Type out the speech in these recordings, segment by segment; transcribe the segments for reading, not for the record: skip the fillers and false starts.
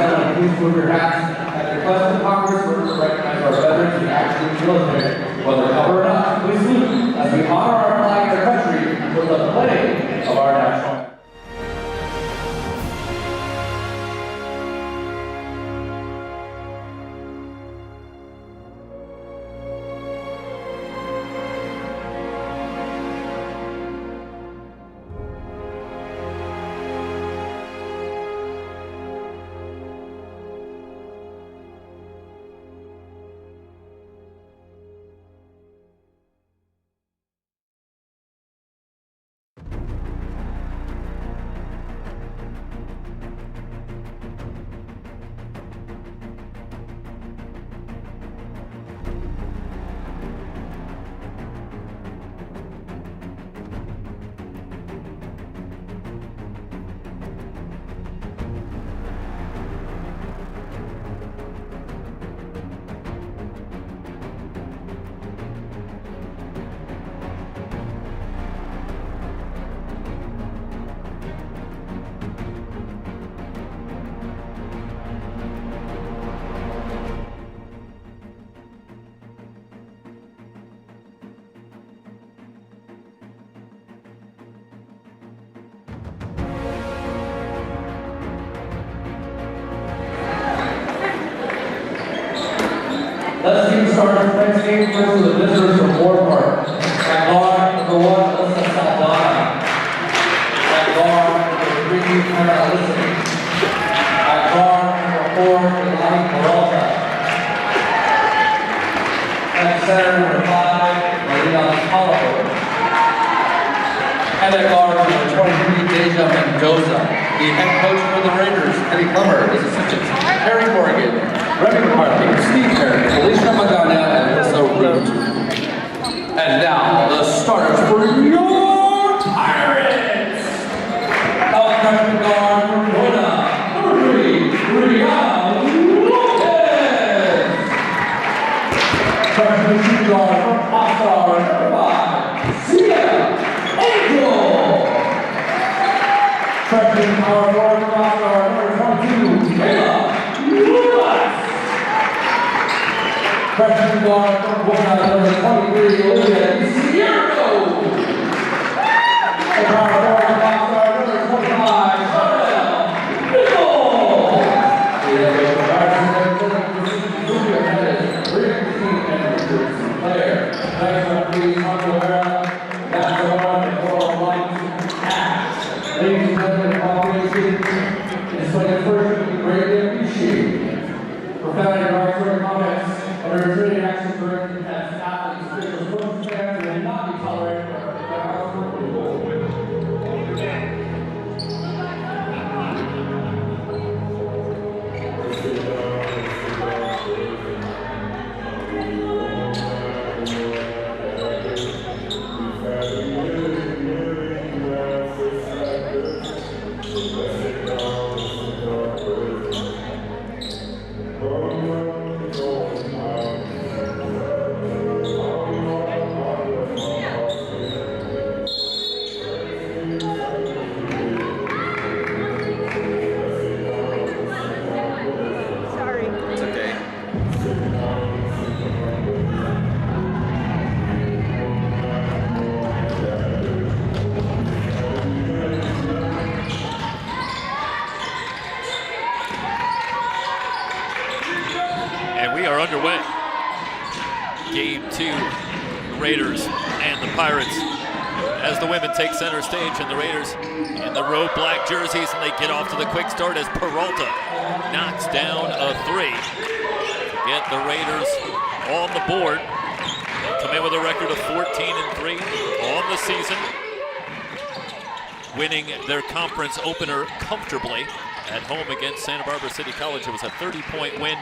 gentlemen, please move your hats. At the request of Congress, we're to recognize our veterans and active military. Whether covered or not, please salute as we honor our flag and our country with the playing of our national anthem. Let's team start next game first with the visitors from Moorpark. At guard, number 1, Alyssa Saldana. At guard, number 3, Hannah Ellison. At guard, number 4, Elani Peralta. At center, number 5, Marina Apollo. And at guard, number 23, Deja Mendoza. The head coach for the Raiders, Eddie Plummer, his assistants, Harry Morgan, Remy McCarthy, Steve Perry, Alicia Magana, and Alyssa Root. And now, the starters for your Pirates! Freshman guard from Rona, Rihanna Lopez! Freshman shooting guard from All-Star, number 5, Sia Angel! Freshman power forward from All-Star, number 22, Kayla Lewis! Freshman guard from Boca, number 23, Olivia Sierra. And power forward from All-Star, number 25, Chanel Nicole. We have a comparison of Olivia Pettis, Rick King, and Richard Sinclair. Next up, please, Marco O'Hara, National Guard, and Coral Lights, Ash. Ladies and gentlemen, cooperation is like a first to be greatly appreciated. Profound derogatory comments under training action directed at athletes, officials, coaches, fans will not be tolerated by our approval. Underway. Game 2, the Raiders and the Pirates. As the women take center stage and the Raiders in the road black jerseys, and they get off to the quick start as Peralta knocks down a 3 to get the Raiders on the board. They come in with a record of 14-3 on the season, winning their conference opener comfortably at home against Santa Barbara City College. It was a 30-point win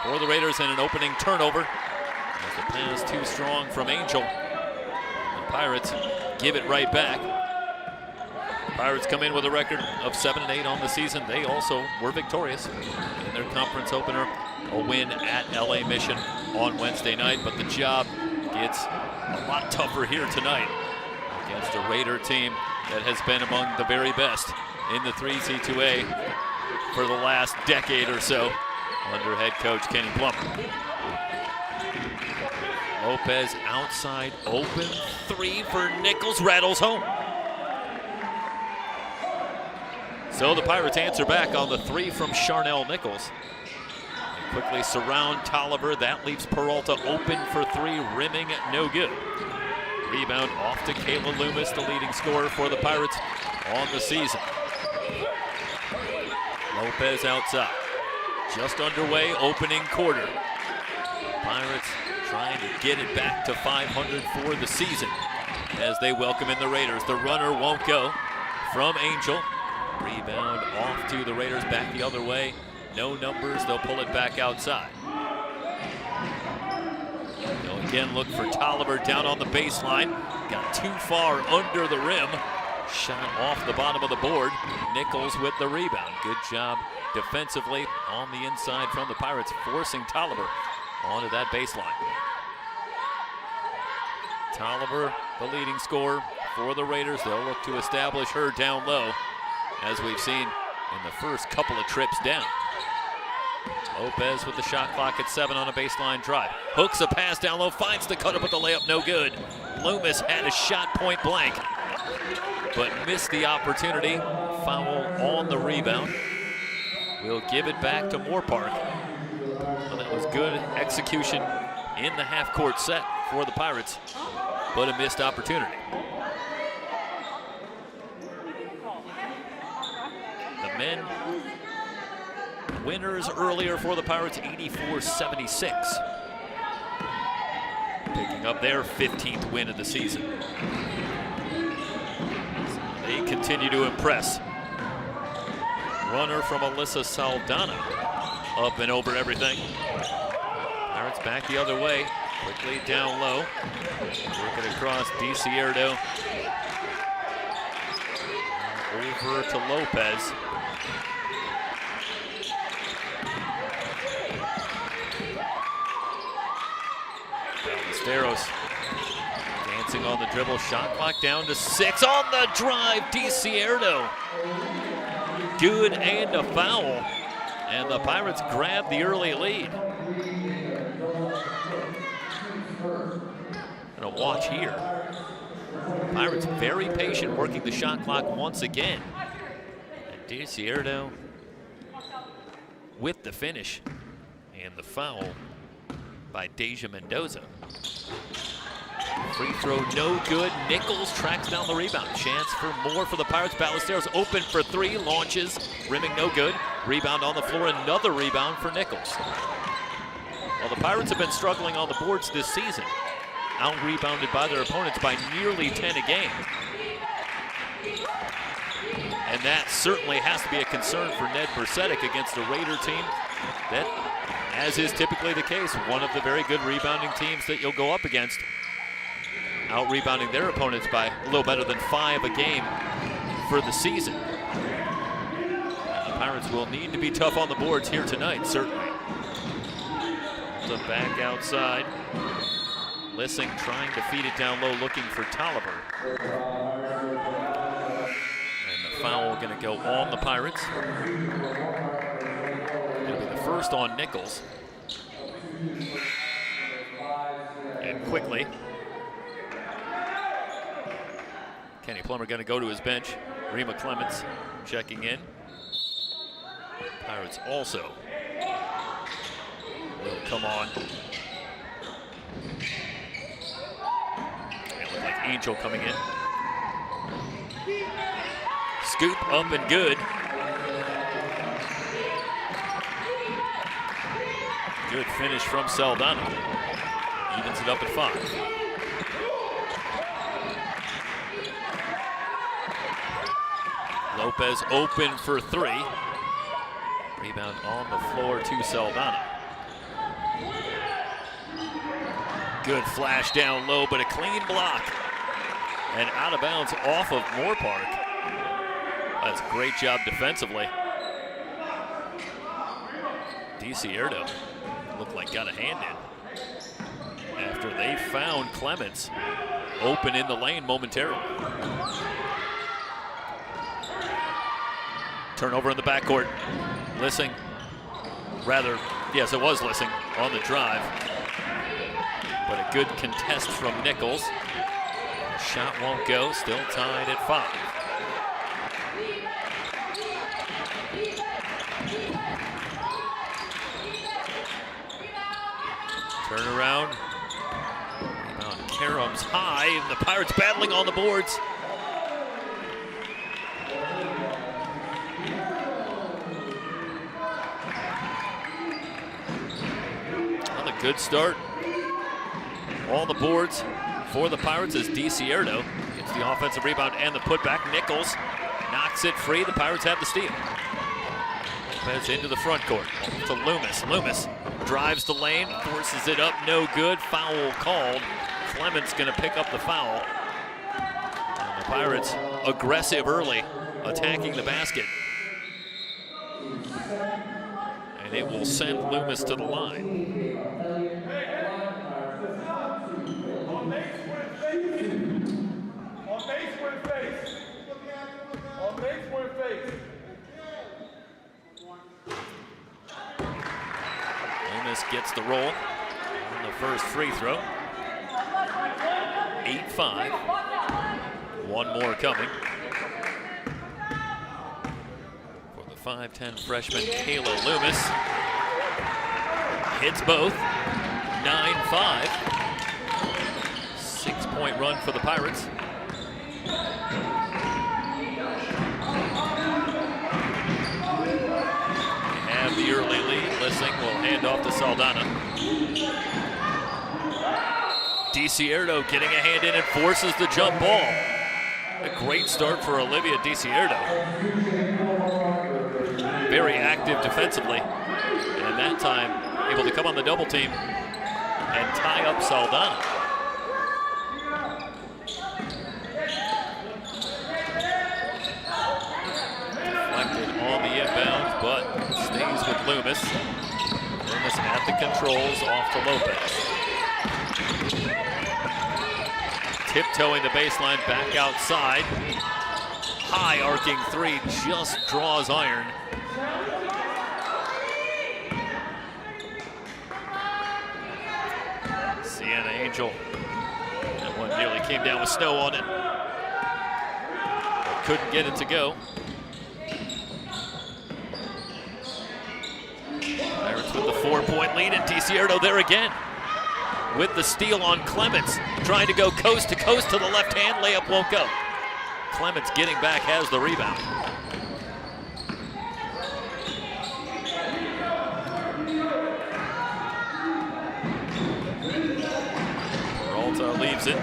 for the Raiders and an opening turnover. As the pass too strong from Angel. The Pirates give it right back. The Pirates come in with a record of 7-8 on the season. They also were victorious in their conference opener, a win at LA Mission on Wednesday night. But the job gets a lot tougher here tonight against a Raider team that has been among the very best in the 3C2A for the last decade or so under head coach Kenny Plummer. Lopez outside, open three for Nichols, rattles home. So the Pirates answer back on the three from Charnel Nichols. They quickly surround Tolliver. That leaves Peralta open for three, rimming no good. Rebound off to Kayla Loomis, the leading scorer for the Pirates on the season. Lopez outside. Just underway, opening quarter. Pirates trying to get it back to 500 for the season as they welcome in the Raiders. The runner won't go from Angel. Rebound off to the Raiders, back the other way. No numbers, they'll pull it back outside. They'll again look for Tolliver down on the baseline. Got too far under the rim. Shot off the bottom of the board. Nichols with the rebound. Good job defensively on the inside from the Pirates, forcing Tolliver onto that baseline. Tolliver, the leading scorer for the Raiders. They'll look to establish her down low, as we've seen in the first couple of trips down. Lopez with the shot clock at 7 on a baseline drive. Hooks a pass down low, finds the cutter, but the layup no good. Loomis had a shot point blank, but missed the opportunity. Foul on the rebound. We'll give it back to Moorpark. Well, that was good execution in the half-court set for the Pirates, but a missed opportunity. The men winners earlier for the Pirates, 84-76. Picking up their 15th win of the season. So they continue to impress. Runner from Alyssa Saldana, up and over everything. Pirates back the other way, quickly down low. Working across DiCierto. Over to Lopez. Ballesteros dancing on the dribble, shot clock down to 6 on the drive. DiCierto. Good and a foul, and the Pirates grab the early lead. Gonna watch here. Pirates very patient, working the shot clock once again. And DiCierto with the finish, and the foul by Deja Mendoza. Free throw no good. Nichols tracks down the rebound. Chance for more for the Pirates. Ballesteros open for three, launches, rimming no good. Rebound on the floor, another rebound for Nichols. Well, the Pirates have been struggling on the boards this season, out-rebounded by their opponents by nearly 10 a game. And that certainly has to be a concern for Ned Bursetic against a Raider team that, as is typically the case, one of the very good rebounding teams that you'll go up against, out-rebounding their opponents by a little better than 5 a game for the season. And the Pirates will need to be tough on the boards here tonight, certainly. The back outside. Lissing trying to feed it down low, looking for Tolliver. And the foul going to go on the Pirates. It'll be the first on Nichols. And quickly, Kenny Plummer going to go to his bench. Rima Clements checking in. Pirates also will come on. They look like Angel coming in. Scoop up and good. Good finish from Saldana. Evens it up at 5. Lopez open for 3. Rebound on the floor to Saldana. Good flash down low, but a clean block. And out of bounds off of Moorpark. That's a great job defensively. DiCierto looked like got a hand in after they found Clements open in the lane momentarily. Turnover in the backcourt. Lissing, rather, yes, it was Lissing on the drive. But a good contest from Nichols. The shot won't go, still tied at 5. Turnaround. Rebound Karams high, and the Pirates battling on the boards. Another good start. All the boards for the Pirates as DiCierto gets the offensive rebound and the putback. Nichols knocks it free. The Pirates have the steal. Lopez into the front court to Loomis. Loomis drives the lane, forces it up, no good. Foul called. Clement's gonna pick up the foul. And the Pirates aggressive early, attacking the basket. And it will send Loomis to the line. Loomis gets the roll on the first free throw. 8-5. One more coming. For the 5'10" freshman, Kayla Loomis. Hits both. 9-5. 6-point run for the Pirates. Have the early lead. Lissing will hand off to Saldana. DiCierto getting a hand in and forces the jump ball. A great start for Olivia DiCierto. Very active defensively. And that time, able to come on the double team and tie up Saldana. Deflected on the inbound, but stays with Loomis. Loomis at the controls, off to Lopez. Tiptoeing the baseline, back outside. High arcing three, just draws iron. Sienna Angel. That one nearly came down with snow on it. But couldn't get it to go. Pirates with the 4-point lead, and DiCierto there again. With the steal on Clements, trying to go coast to coast to the left hand, layup won't go. Clements getting back, has the rebound. Peralta leaves it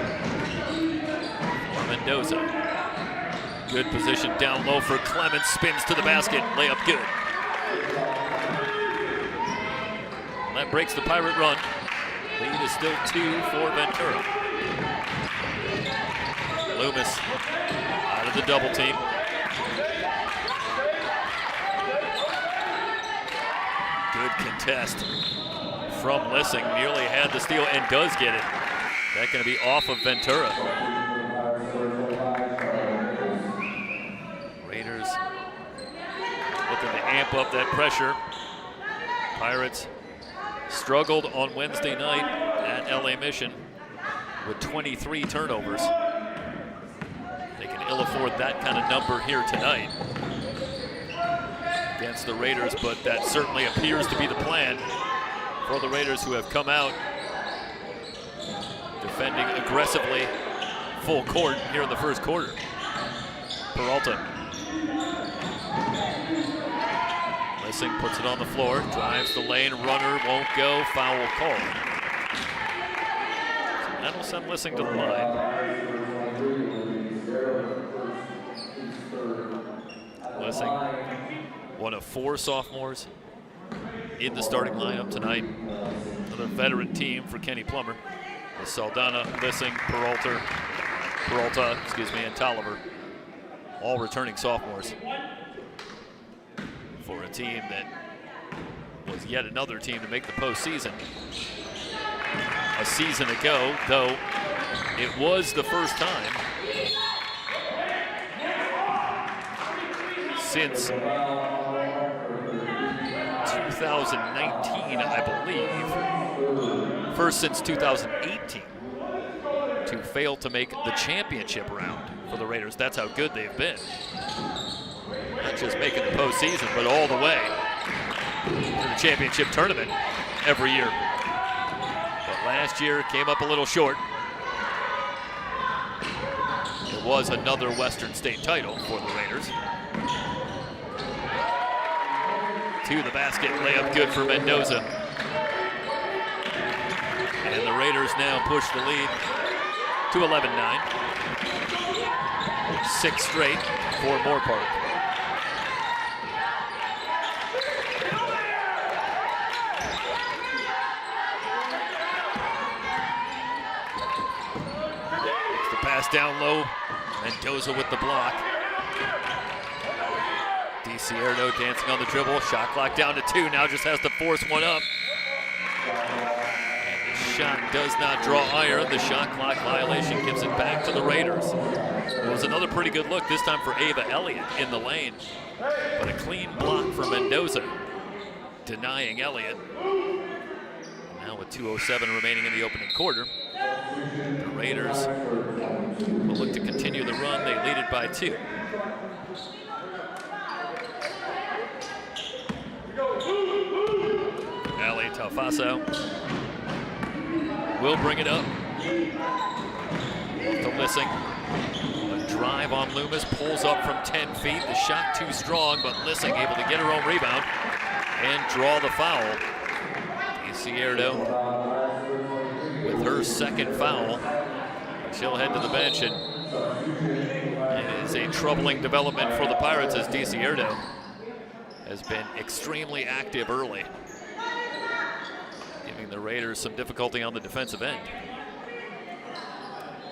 for Mendoza. Good position down low for Clements, spins to the basket, layup good. That breaks the Pirate run. Lead is still 2 for Ventura. Loomis out of the double team. Good contest from Lissing. Nearly had the steal and does get it. That's going to be off of Ventura. Raiders looking to amp up that pressure. Pirates struggled on Wednesday night at LA Mission with 23 turnovers. They can ill afford that kind of number here tonight against the Raiders, but that certainly appears to be the plan for the Raiders, who have come out defending aggressively full court here in the first quarter. Peralta. Lissing puts it on the floor, drives the lane, runner won't go, foul call. So that'll send Lissing to the line. Lissing, one of 4 sophomores in the starting lineup tonight. Another veteran team for Kenny Plummer. With Saldana, Lissing, Peralta, and Tolliver, all returning sophomores. For a team that was yet another team to make the postseason a season ago, though it was the first time since 2019, I believe. First since 2018 to fail to make the championship round for the Raiders. That's how good they've been. Not just making the postseason, but all the way to the championship tournament every year. But last year came up a little short. It was another Western State title for the Raiders. To the basket, layup good for Mendoza. And the Raiders now push the lead to 11-9. 6 straight for Moorpark. It's the pass down low. Mendoza with the block. DiCierto dancing on the dribble. Shot clock down to 2. Now just has to force one up. And the shot does not draw iron. The shot clock violation gives it back to the Raiders. It was another pretty good look, this time for Ava Elliott in the lane. But a clean block for Mendoza, denying Elliott. Now with 2:07 remaining in the opening quarter, the Raiders will look to continue the run. They lead it by 2. Ali Taufaso will bring it up to Lissing. A drive on Loomis, pulls up from 10 feet. The shot too strong, but Lissing able to get her own rebound and draw the foul. DiCierto with her second foul. She'll head to the bench, and it is a troubling development for the Pirates as DiCierto has been extremely active early, giving the Raiders some difficulty on the defensive end.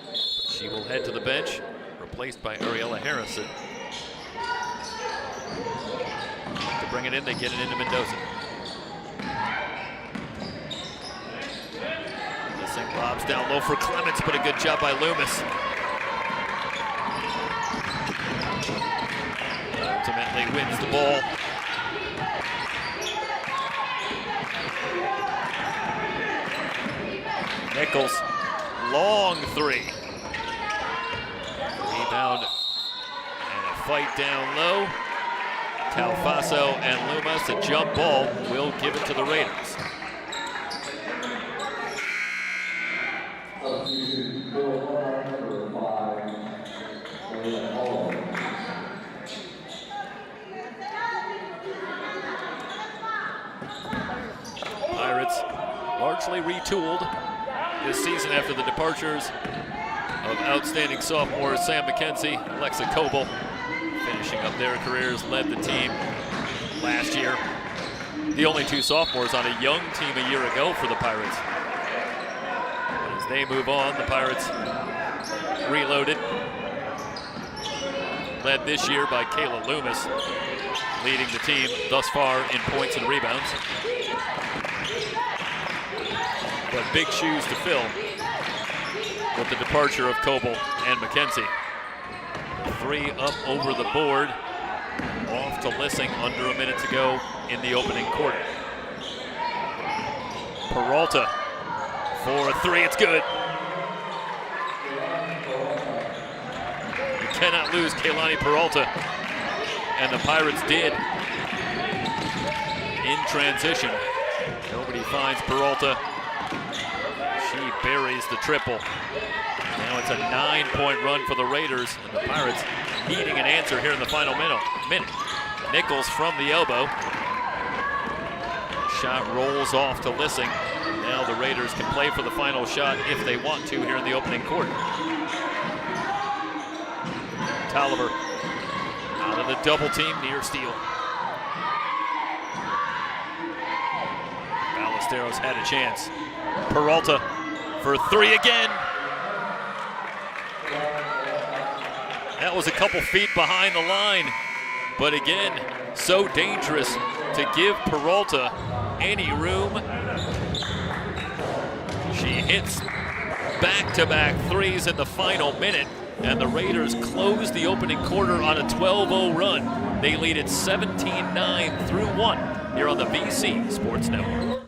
But she will head to the bench, replaced by Ariella Harrison. To bring it in, they get it into Mendoza. Lissing lobs down low for Clements, but a good job by Loomis. Ultimately wins the ball. Nichols, long 3. Rebound and a fight down low. Taufaso and Loomis, a jump ball, will give it to the Raiders. Pirates largely retooled this season after the departures of outstanding sophomores Sam McKenzie, Alexa Coble, finishing up their careers, led the team last year. The only 2 sophomores on a young team a year ago for the Pirates. As they move on, the Pirates reloaded. Led this year by Kayla Loomis, leading the team thus far in points and rebounds. But big shoes to fill with the departure of Coble and McKenzie. 3 up over the board, off to Lissing under a minute to go in the opening quarter. Peralta for a 3, it's good. You cannot lose Kaylani Peralta, and the Pirates did in transition. Nobody finds Peralta. She buries the triple. Now it's a 9-point run for the Raiders, and the Pirates needing an answer here in the final minute. Nichols from the elbow. Shot rolls off to Lissing. Now the Raiders can play for the final shot if they want to here in the opening quarter. Tolliver out of the double team near steal. Ballesteros had a chance. Peralta for 3 again. That was a couple feet behind the line, but again, so dangerous to give Peralta any room. She hits back-to-back 3s in the final minute, and the Raiders close the opening quarter on a 12-0 run. They lead it 17-9 through 1. here on the VC Sports Network.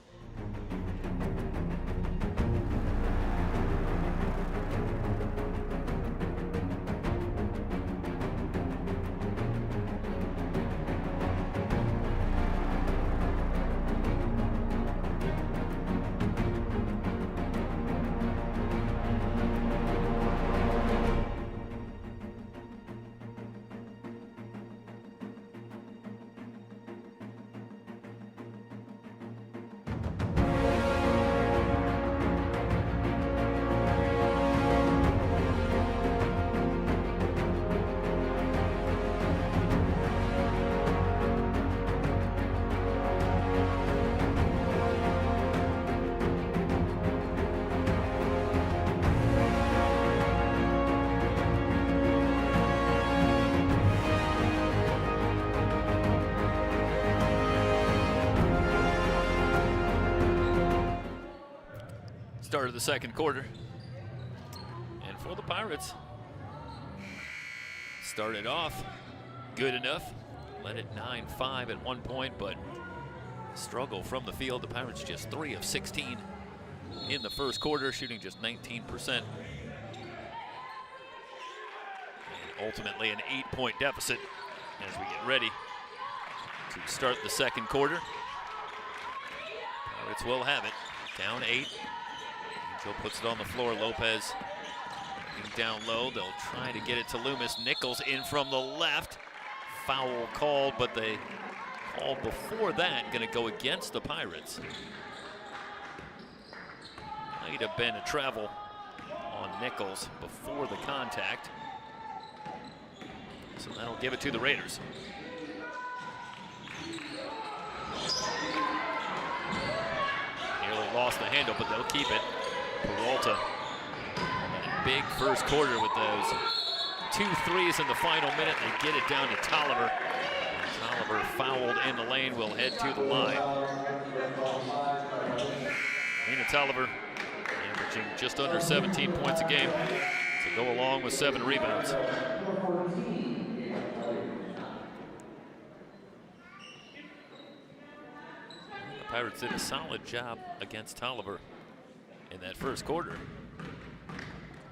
Start of the second quarter. And for the Pirates, started off good enough. Led it 9-5 at one point, but struggle from the field. The Pirates just 3 of 16 in the first quarter, shooting just 19%. And ultimately an 8-point deficit as we get ready to start the second quarter. Pirates will have it, down 8. Joe puts it on the floor. Lopez down low. They'll try to get it to Loomis. Nichols in from the left. Foul called, but they called before that. Going to go against the Pirates. Might have been a travel on Nichols before the contact. So that'll give it to the Raiders. Nearly lost the handle, but they'll keep it. Peralta, that big first quarter with those 2 threes in the final minute. They get it down to Tolliver. Tolliver fouled in the lane, will head to the line. Nina Tolliver averaging just under 17 points a game to go along with 7 rebounds. The Pirates did a solid job against Tolliver in that first quarter,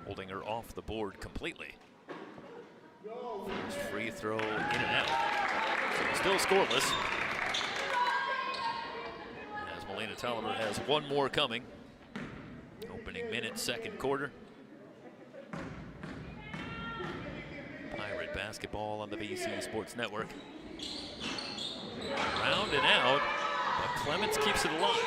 holding her off the board completely. First free throw in and out. So still scoreless. As Melina Tolliver has one more coming. Opening minute, second quarter. Pirate basketball on the VC Sports Network. Round and out, but Clements keeps it alive.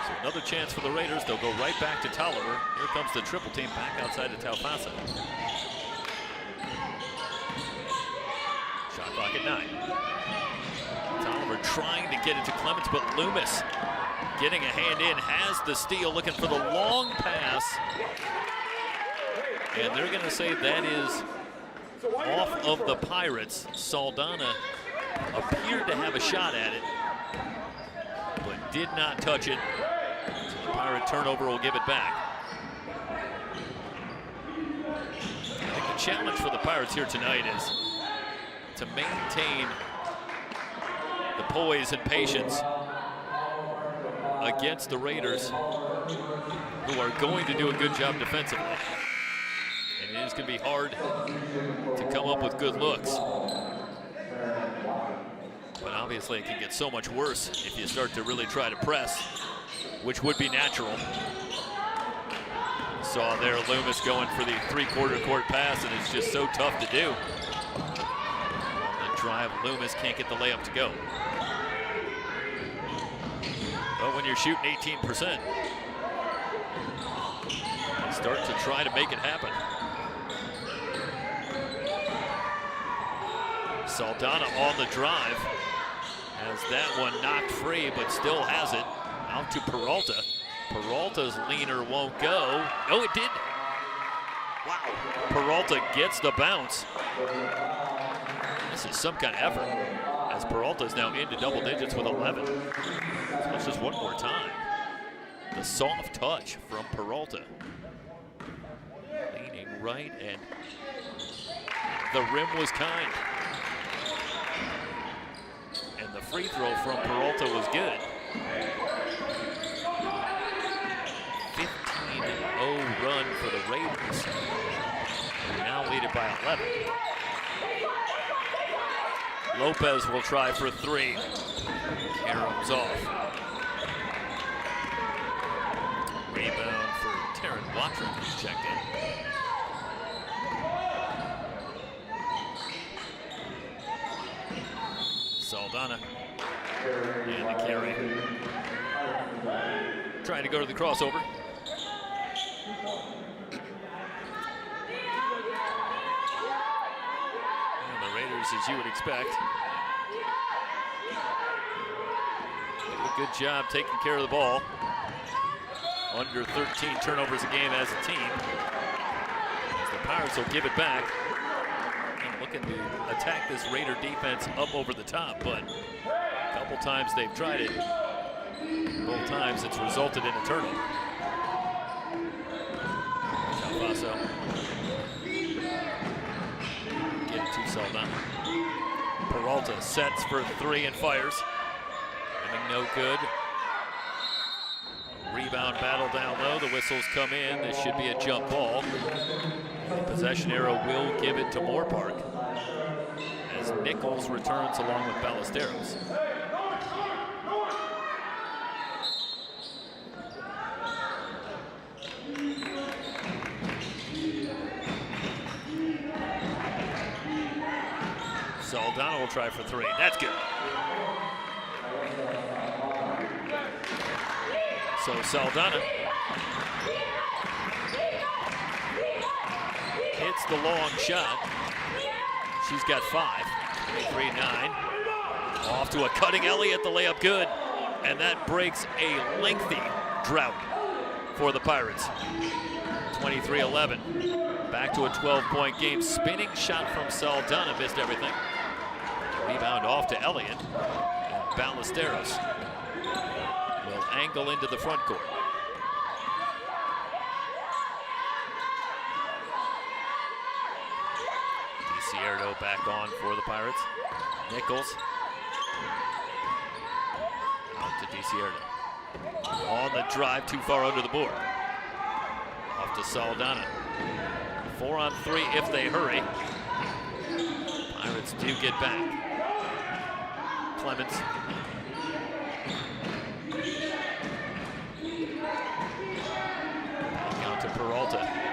So another chance for the Raiders. They'll go right back to Tolliver. Here comes the triple team back outside of Taufasa. Shot clock at 9. Tolliver trying to get it to Clements, but Loomis getting a hand in, has the steal, looking for the long pass. And they're going to say that is off of the Pirates. Saldana appeared to have a shot at it, but did not touch it. So the Pirate turnover will give it back. I think the challenge for the Pirates here tonight is to maintain the poise and patience against the Raiders, who are going to do a good job defensively. And it is going to be hard to come up with good looks. But obviously it can get so much worse if you start to really try to press, which would be natural. Saw there Loomis going for the three-quarter court pass, and it's just so tough to do. On the drive, Loomis can't get the layup to go. But when you're shooting 18%, start to try to make it happen. Saldana on the drive. Has that one knocked free, but still has it. Out to Peralta. Peralta's leaner won't go. Oh, it did. Wow. Peralta gets the bounce. This is some kind of effort, as Peralta is now into double digits with 11. So let's just one more time. The soft touch from Peralta. Leaning right, and the rim was kind. And the free throw from Peralta was good. 15-0 run for the Raiders. They now lead it by 11. Lopez will try for three. Karem's off. Rebound for Taryn Watron, who's checked in. Saldana and the carry. Trying to go to the crossover. And the Raiders, as you would expect, did a good job taking care of the ball. Under 13 turnovers a game as a team. As the Pirates will give it back. And looking to attack this Raider defense up over the top, but a couple times they've tried it. Both times it's resulted in a turnover. Calvaso. Get it to Saldana. Peralta sets for three and fires. Having no good. Rebound battle down low. The whistles come in. This should be a jump ball. The possession arrow will give it to Moorpark as Nichols returns along with Ballesteros. Saldana will try for three. That's good. So Saldana hits the long shot. She's got 5. 23-9. Off to a cutting Elliott. The layup good. And that breaks a lengthy drought for the Pirates. 23-11. Back to a 12-point game. Spinning shot from Saldana. Missed everything. Rebound off to Elliott. And Ballesteros will angle into the front court. DiCierto back on for the Pirates. Nichols. Out to DiCierto. On the drive, too far under the board. Off to Saldana. 4 on 3 if they hurry. Pirates do get back. Clemens. Back out to Peralta.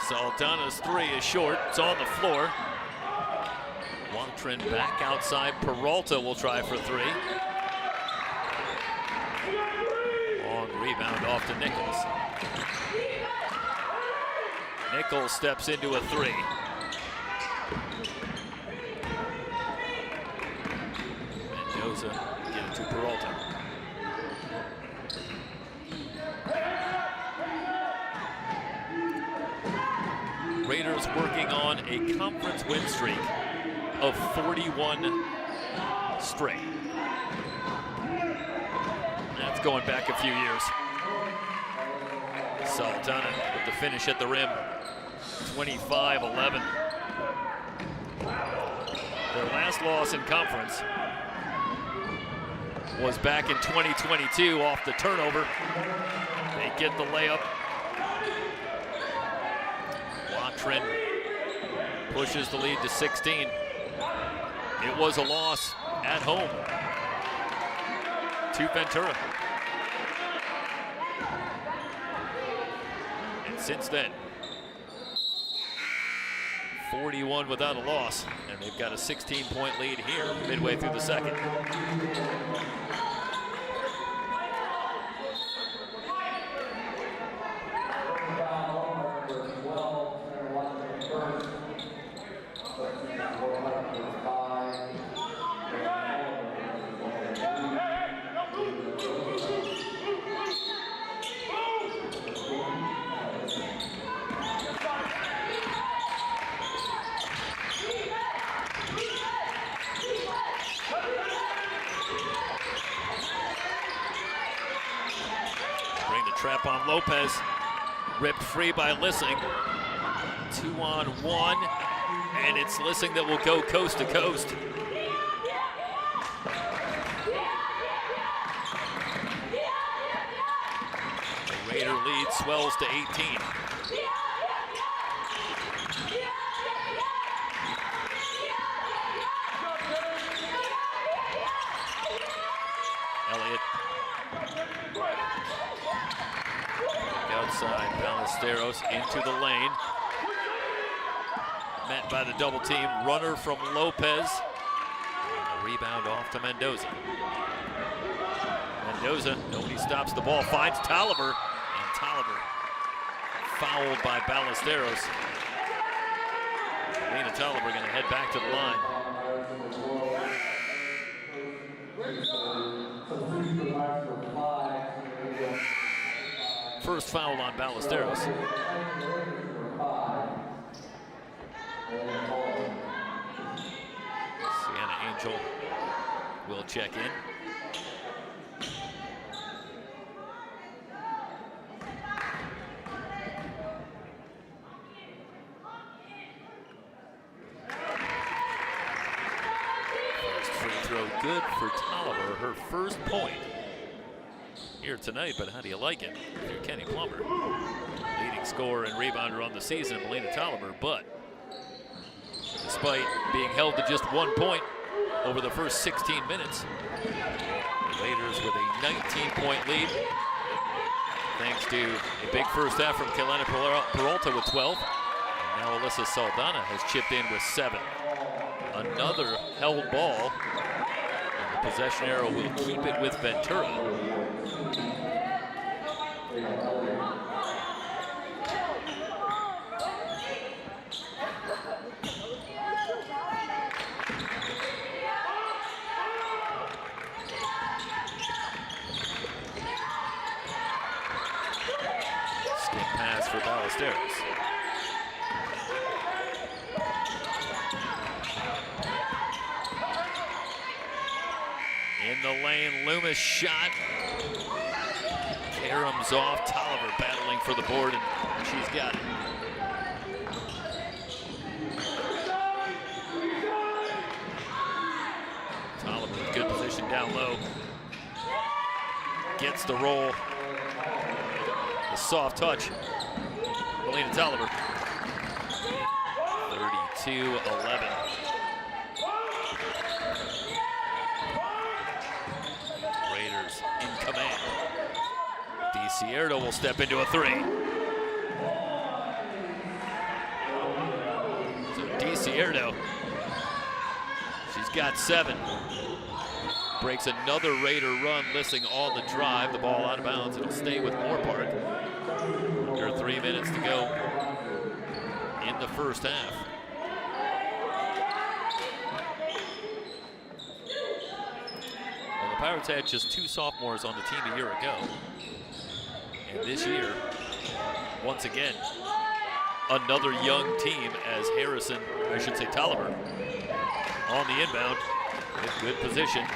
Saldana's 3 is short. It's on the floor. Watron back outside. Peralta will try for 3. Long rebound off to Nichols. Nichols steps into a 3. Mendoza get it to Peralta. Raiders working on a conference win streak of 41 straight. That's going back a few years. Saldana with the finish at the rim. 25-11. Their last loss in conference was back in 2022 off the turnover. They get the layup. Watron pushes the lead to 16. It was a loss at home to Ventura. And since then, 41 without a loss, and they've got a 16-point lead here midway through the second. Trap on Lopez, ripped free by Lissing. 2-on-1, and it's Lissing that will go coast to coast. The Raider lead swells to 18. Elliott. Outside, Ballesteros into the lane. Met by the double team. Runner from Lopez. And the rebound off to Mendoza. Mendoza, nobody stops the ball, finds Tolliver. And Tolliver fouled by Ballesteros. Lena Tolliver going to head back to the line. First foul on Ballesteros. Sienna Angel will check in. First free throw good for Tolliver, her first point here tonight, but how do you like it if you're Kenny Plummer? Leading scorer and rebounder on the season, Melina Tolliver, but despite being held to just 1 point over the first 16 minutes, the Raiders with a 19-point lead, thanks to a big first half from Kelena Peralta with 12, and now Alyssa Saldana has chipped in with 7. Another held ball, and the possession arrow will keep it with Ventura. Skip pass for Ballesteros. In the lane, Loomis shot. Karam's off. Tolliver battling for the board, and she's got it. Tolliver with good position down low. Gets the roll. A soft touch. Melina Tolliver. 32-11. Raiders in command. DiCierto will step into a 3. So DiCierto, she's got 7. Breaks another Raider run, Lissing on the drive. The ball out of bounds. It'll stay with Moorpark. Under 3 minutes to go in the first half. Well, the Pirates had just 2 sophomores on the team a year ago. And this year, once again, another young team as Tolliver, on the inbound with good position.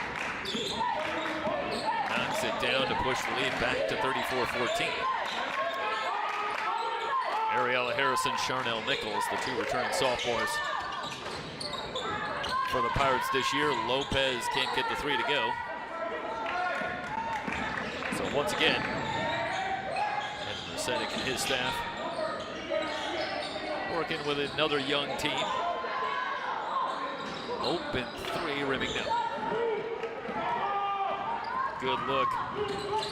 Knocks it down to push the lead back to 34-14. Ariella Harrison, Charnel Nichols, the 2 returning sophomores for the Pirates this year. Lopez can't get the 3 to go. So once again, Mercedes and his staff working with another young team. Open 3, rimming down. Good look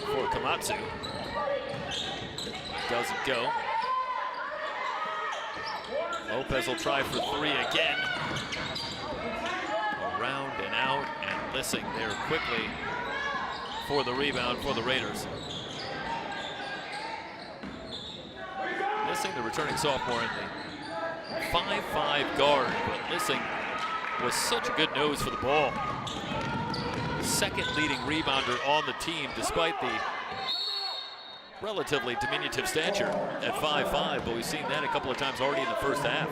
for Komatsu. Doesn't go. Lopez will try for 3 again. Around and out, and Lissing there quickly for the rebound for the Raiders. Lissing, the returning sophomore, in the 5'5" guard, but Lissing was such a good nose for the ball. Second leading rebounder on the team, despite the relatively diminutive stature at 5'5", but we've seen that a couple of times already in the first half.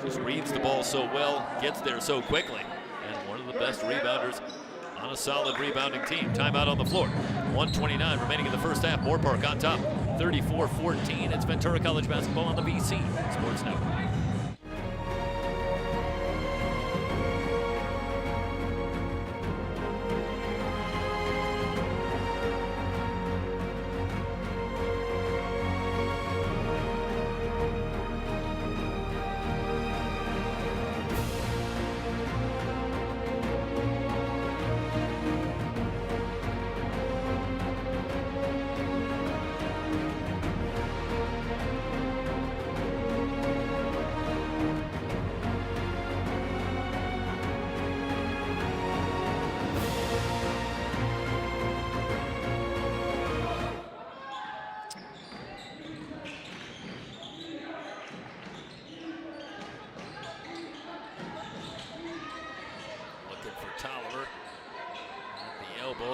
Just reads the ball so well, gets there so quickly, and one of the best rebounders on a solid rebounding team. Timeout on the floor. 1:29 remaining in the first half. Moorpark on top. 34-14. It's Ventura College basketball on the VC Sports Network.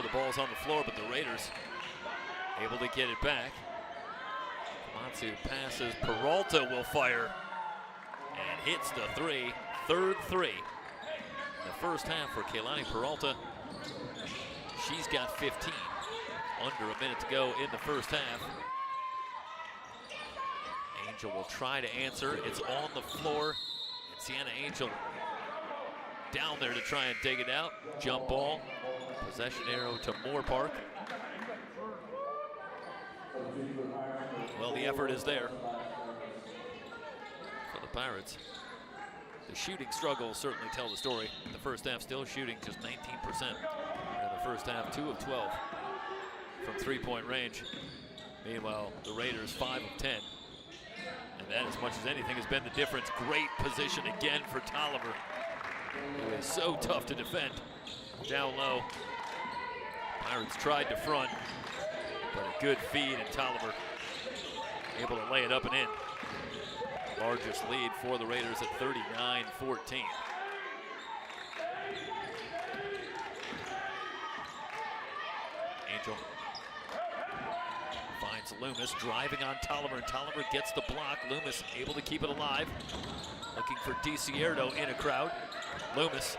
The ball's on the floor, but the Raiders able to get it back. Matsu passes, Peralta will fire and hits the three, third three. In the first half for Keilani Peralta, she's got 15. Under a minute to go in the first half. Angel will try to answer, it's on the floor, and Sienna Angel down there to try and dig it out. Jump ball. Possession arrow to Moorpark. Well, the effort is there for the Pirates. The shooting struggles certainly tell the story. In the first half, still shooting just 19%. In the first half, 2 of 12 from three-point range. Meanwhile, the Raiders 5 of 10. And that, as much as anything, has been the difference. Great position again for Tolliver. It is so tough to defend. Down low. Pirates tried to front, but a good feed, and Tolliver able to lay it up and in. Largest lead for the Raiders at 39-14. Angel finds Loomis driving on Tolliver, and Tolliver gets the block. Loomis able to keep it alive. Looking for DiCierto in a crowd. Loomis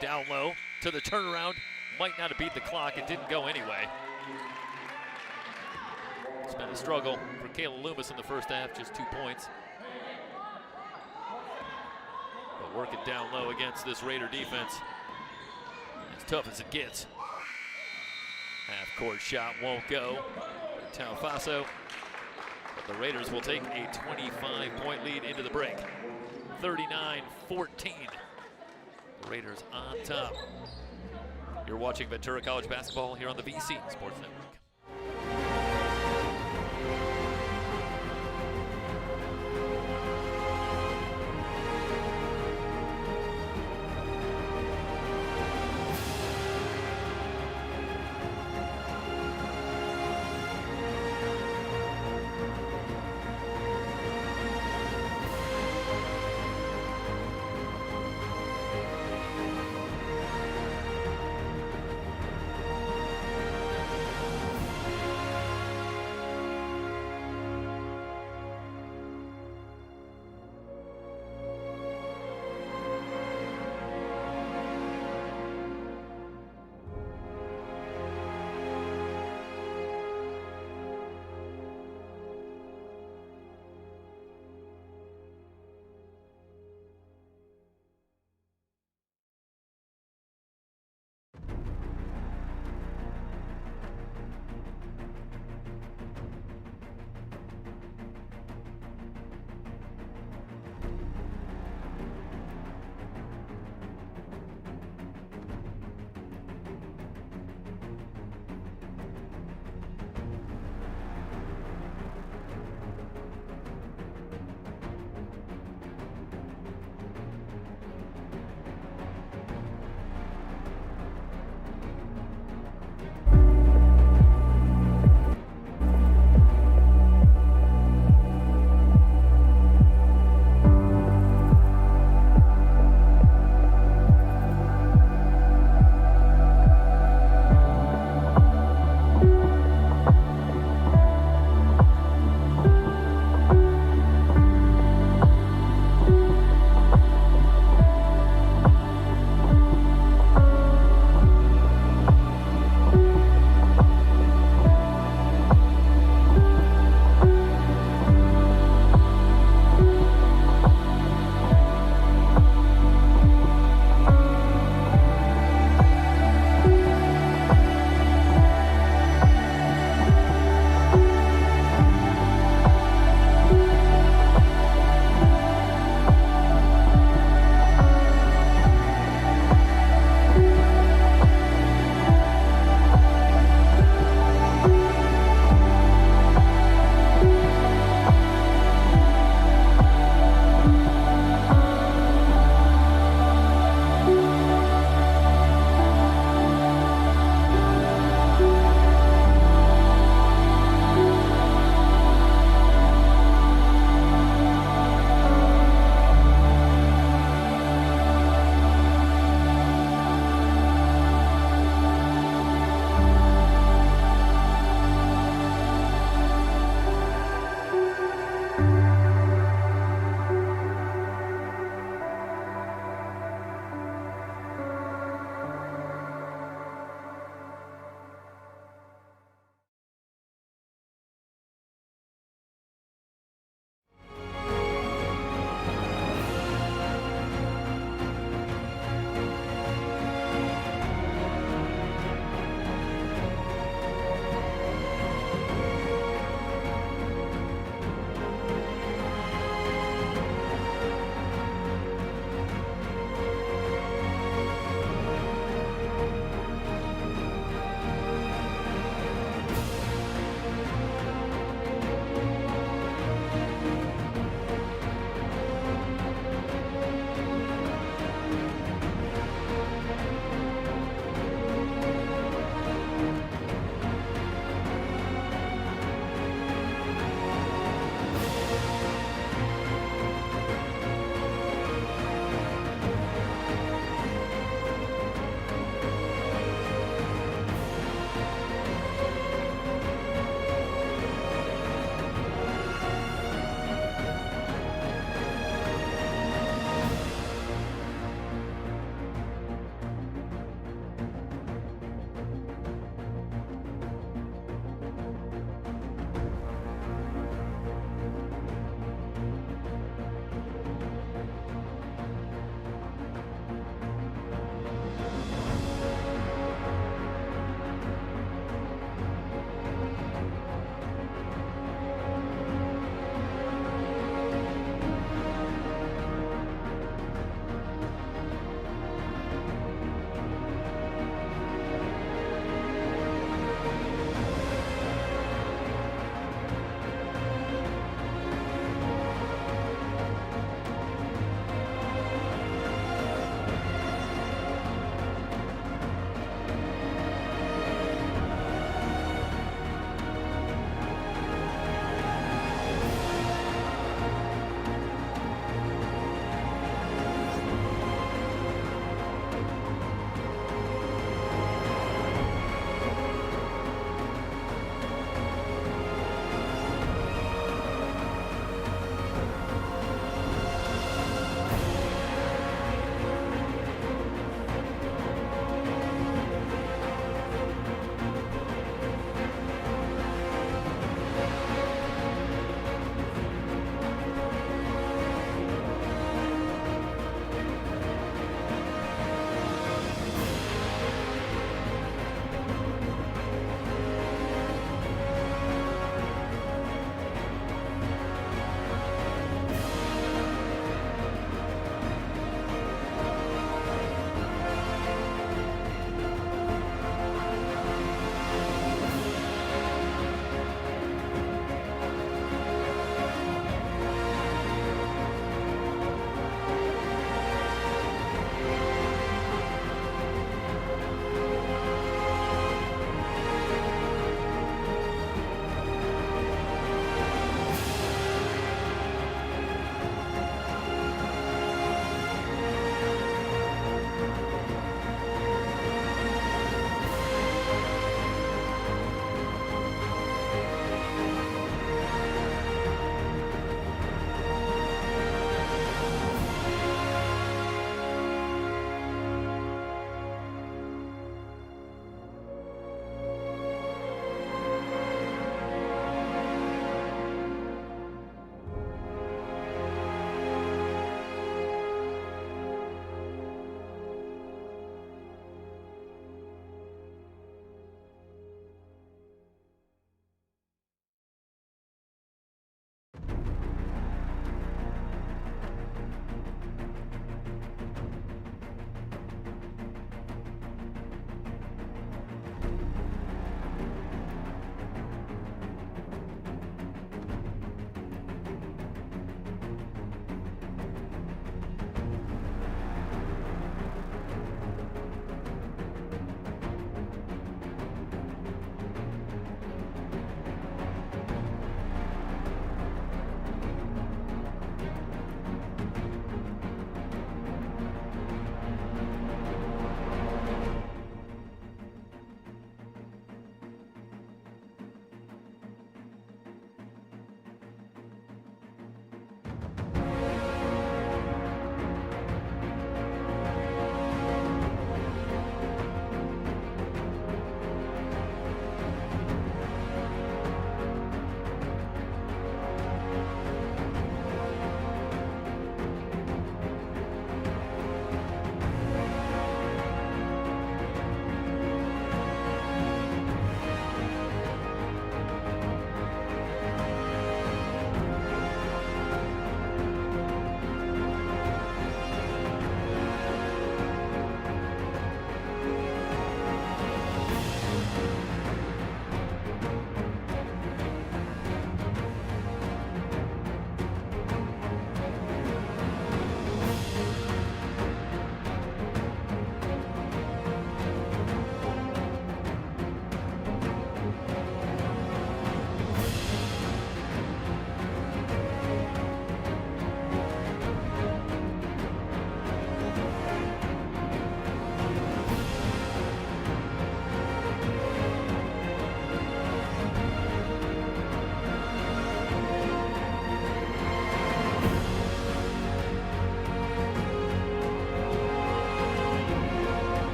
down low to the turnaround. Might not have beat the clock. It didn't go anyway. It's been a struggle for Kayla Loomis in the first half, just 2 points. But working down low against this Raider defense, as tough as it gets. Half-court shot won't go. Taufaso. But the Raiders will take a 25-point lead into the break. 39-14. The Raiders on top. You're watching Ventura College basketball here on the VC Sports Network.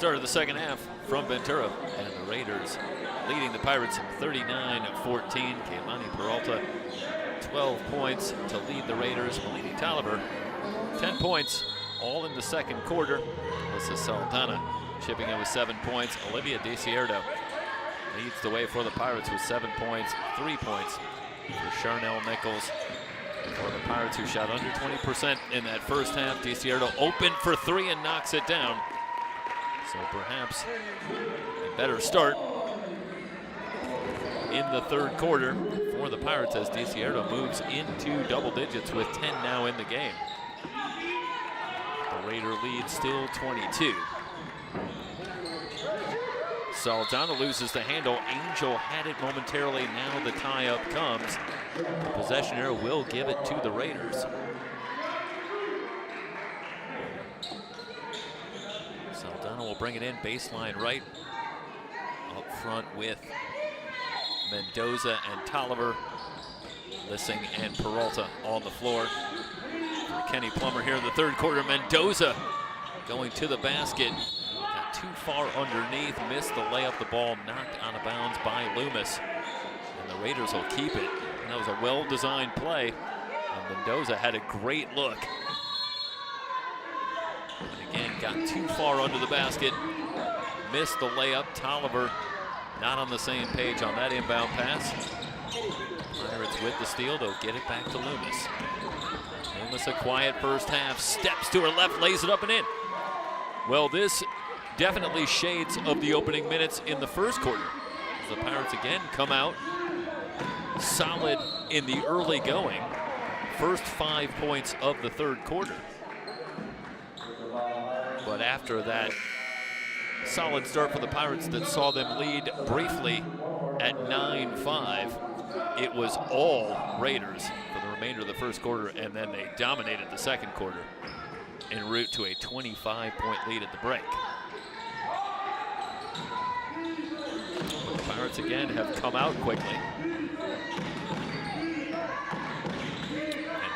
start of the second half from Ventura, and the Raiders leading the Pirates 39-14. Kaylani Peralta, 12 points to lead the Raiders. Melanie Tolliver, 10 points, all in the second quarter. Alyssa Saldana chipping in with 7 points. Olivia DeCierto leads the way for the Pirates with 7 points, 3 points for Charnel Nichols. For the Pirates, who shot under 20% in that first half, DeCierto opened for 3 and knocks it down. So perhaps a better start in the third quarter for the Pirates as DeCierto moves into double digits with 10 now in the game. The Raider lead still 22. Saldana loses the handle. Angel had it momentarily. Now the tie-up comes. The possession arrow will give it to the Raiders. Saldana will bring it in baseline right. Up front with Mendoza and Tolliver. Lissing and Peralta on the floor. For Kenny Plummer here in the third quarter. Mendoza going to the basket. Got too far underneath, missed the layup. The ball knocked out of bounds by Loomis. And the Raiders will keep it. And that was a well-designed play. And Mendoza had a great look. But again, got too far under the basket. Missed the layup. Tolliver not on the same page on that inbound pass. Pirates with the steal. They'll get it back to Loomis. Loomis, a quiet first half. Steps to her left, lays it up and in. Well, this definitely shades of the opening minutes in the first quarter. The Pirates again come out solid in the early going. First 5 points of the third quarter. But after that solid start for the Pirates that saw them lead briefly at 9-5, it was all Raiders for the remainder of the first quarter, and then they dominated the second quarter en route to a 25-point lead at the break. The Pirates again have come out quickly.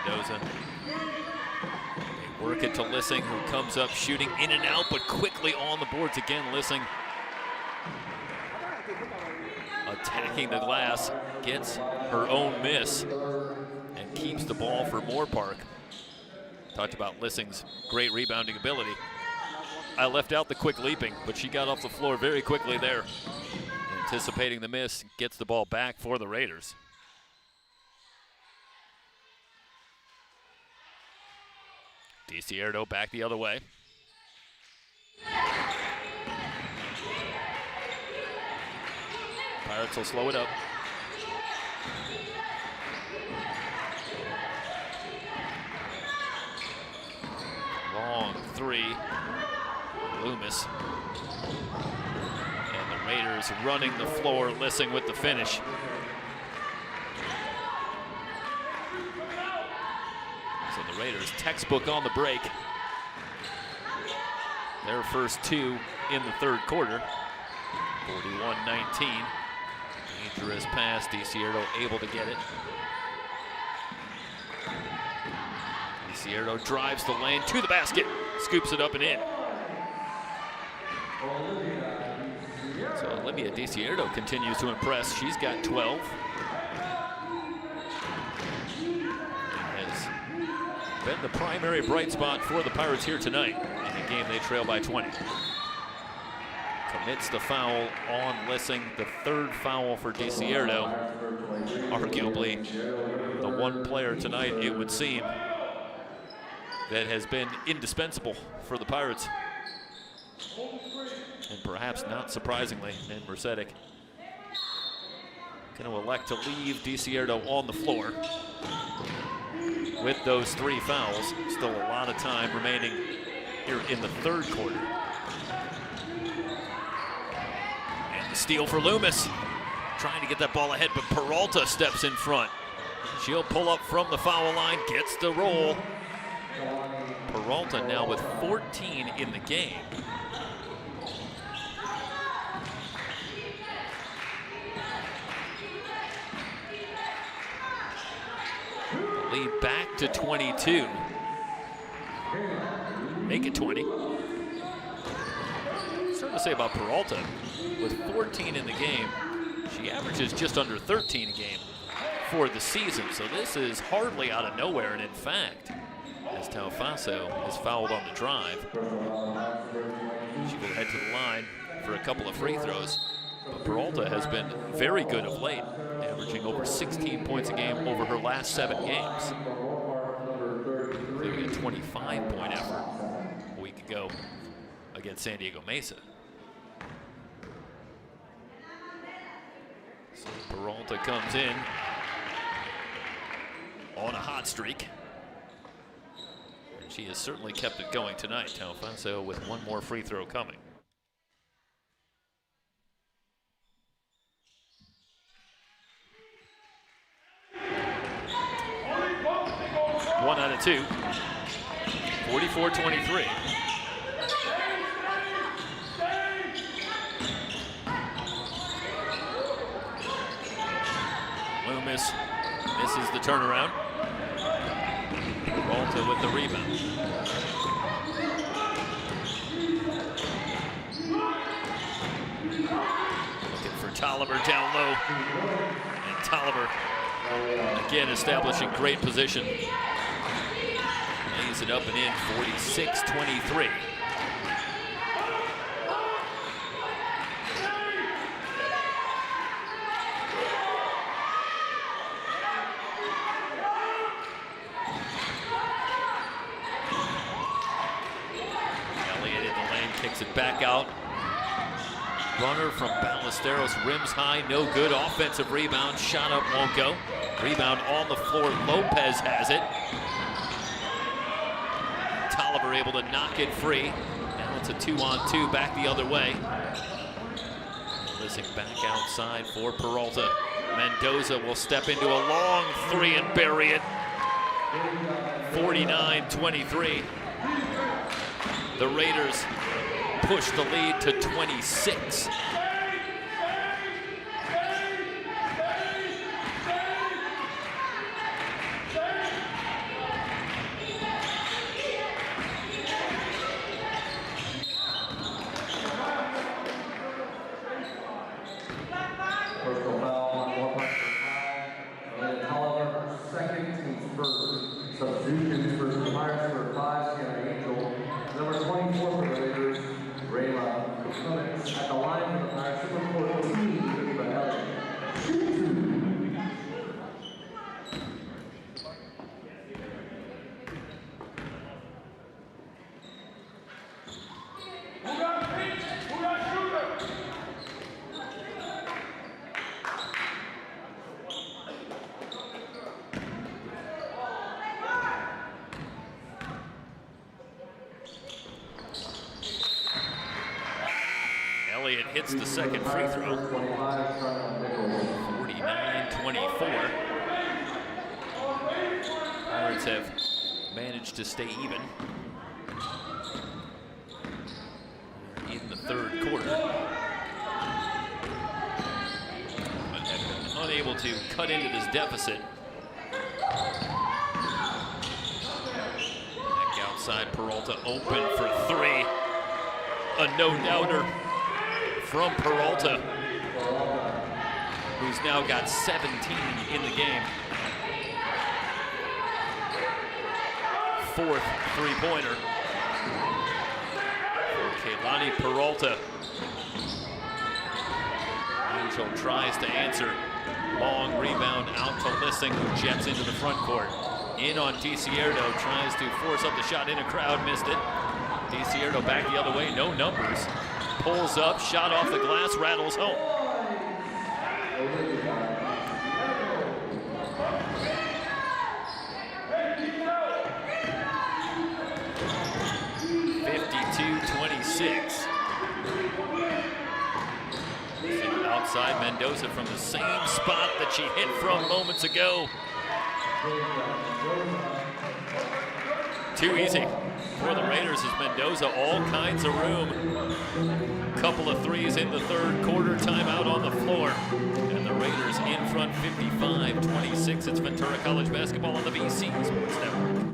Mendoza. They work it to Lissing, who comes up shooting in and out, but quickly on the boards again. Lissing attacking the glass, gets her own miss, and keeps the ball for Moorpark. Talked about Lissing's great rebounding ability. I left out the quick leaping, but she got off the floor very quickly there. Anticipating the miss, gets the ball back for the Raiders. DeCierto back the other way. Pirates will slow it up. Long three. Loomis. And the Raiders running the floor, Lissing with the finish. So the Raiders textbook on the break. Their first 2 in the third quarter. 41-19. Dangerous pass. DeCierto able to get it. DeCierto drives the lane to the basket. Scoops it up and in. So Olivia DeCierto continues to impress. She's got 12. And has been the primary bright spot for the Pirates here tonight in a game they trail by 20. Commits the foul on Lissing, the third foul for DeCierto. Arguably the one player tonight, it would seem, that has been indispensable for the Pirates. And perhaps not surprisingly, Nan Mercedes going to elect to leave DeCierto on the floor with those 3 fouls. Still a lot of time remaining here in the third quarter. And the steal for Loomis. Trying to get that ball ahead, but Peralta steps in front. She'll pull up from the foul line, gets the roll. Peralta now with 14 in the game. The lead back to 22. Make it 20. So important to say about Peralta, with 14 in the game, she averages just under 13 a game for the season. So this is hardly out of nowhere. And in fact, as Taufaso is fouled on the drive, she will head to the line for a couple of free throws. But Peralta has been very good of late, averaging over 16 points a game over her last 7 games, including a 25-point effort a week ago against San Diego Mesa. So Peralta comes in on a hot streak. And she has certainly kept it going tonight. Taufaso with one more free throw coming. One out of 2. 44-23. Loomis misses the turnaround. Peralta with the rebound. Looking for Tolliver down low. And Tolliver again establishing great position. Lays it up and in, 46-23. Elliott in the lane, kicks it back out. Runner from Ballesteros, rims high, no good. Offensive rebound, shot up, won't go. Rebound on the floor, Lopez has it. Tolliver able to knock it free. Now it's a 2-on-2 back the other way. Lissing back outside for Peralta. Mendoza will step into a long 3 and bury it. 49-23. The Raiders push the lead to 26. Personal foul on Moorpark for 5. Tolliver, second, team's first. Substitutions for Myers for 5, Sienna Angel. Number 24 for the Raiders, Rayla Cummins. At the line for the Myers Super Court team, but Elliott. Elliott hits the second free throw. 49-24. Pirates have managed to stay even in the third quarter, but have been unable to cut into this deficit. Back outside, Peralta open for 3. A no-doubter from Peralta, who's now got 17 in the game. 4th three-pointer for Keilani Peralta. Angel tries to answer. Long rebound out to Lissing, who jets into the front court. In on DiCierto, tries to force up the shot in a crowd, missed it. DiCierto back the other way, no numbers. Pulls up, shot off the glass, rattles home. Outside, Mendoza from the same spot that she hit from moments ago. Too easy for the Raiders as Mendoza, all kinds of room. Couple of threes in the third quarter, timeout on the floor. And the Raiders in front 55-26. It's Ventura College basketball on the BC Sports Network.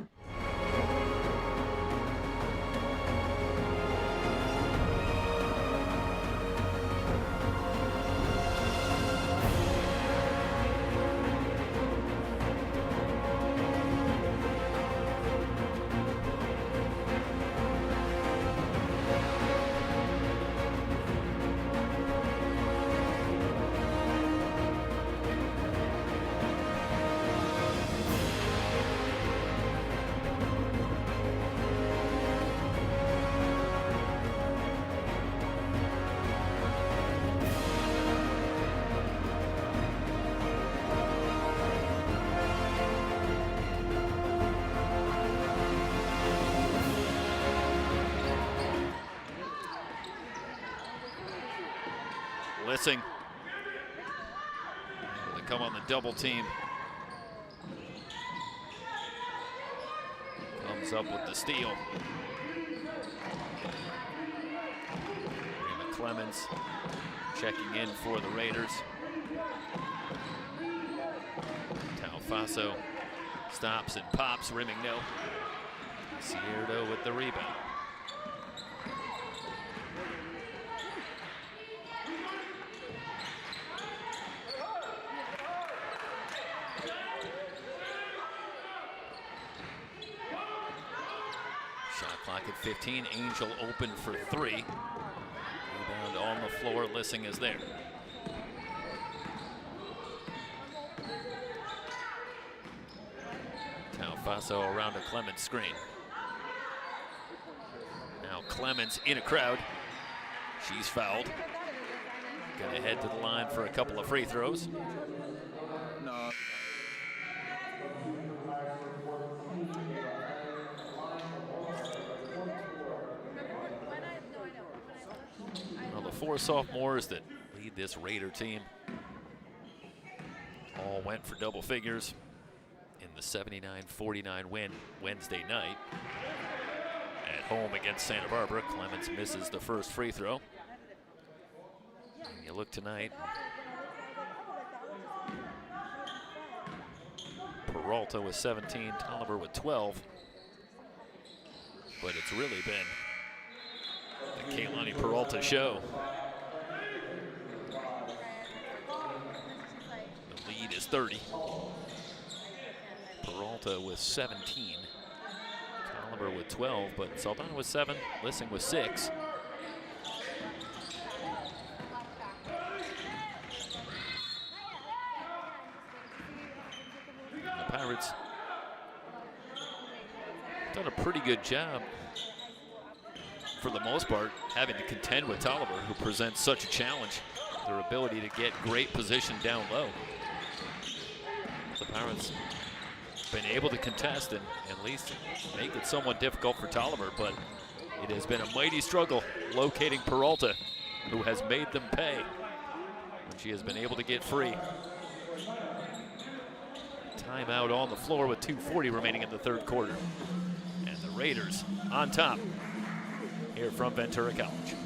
Lissing. They come on the double team. Comes up with the steal. Raymond Clemens checking in for the Raiders. Taofaso stops and pops, rimming no. Cierto with the rebound. Shot clock at 15. Angel open for 3. Rebound on the floor. Lissing is there. Taofaso around a Clemens screen. Now Clemens in a crowd. She's fouled. Gonna head to the line for a couple of free throws. No. Well, the 4 sophomores that lead this Raider team all went for double figures in the 79-49 win Wednesday night at home against Santa Barbara. Clemens misses the first free throw. And you look tonight, Peralta with 17, Tolliver with 12. But it's really been the Kaylani Peralta show. The lead is 30. Peralta with 17. Tolliver with 12, but Saldana with 7, Lissing with 6. The Pirates done a pretty good job, for the most part, having to contend with Tolliver, who presents such a challenge. Their ability to get great position down low. The Pirates been able to contest and at least make it somewhat difficult for Tolliver, but it has been a mighty struggle locating Peralta, who has made them pay when she has been able to get free. Timeout on the floor with 2:40 remaining in the third quarter. And the Raiders on top here from Ventura College.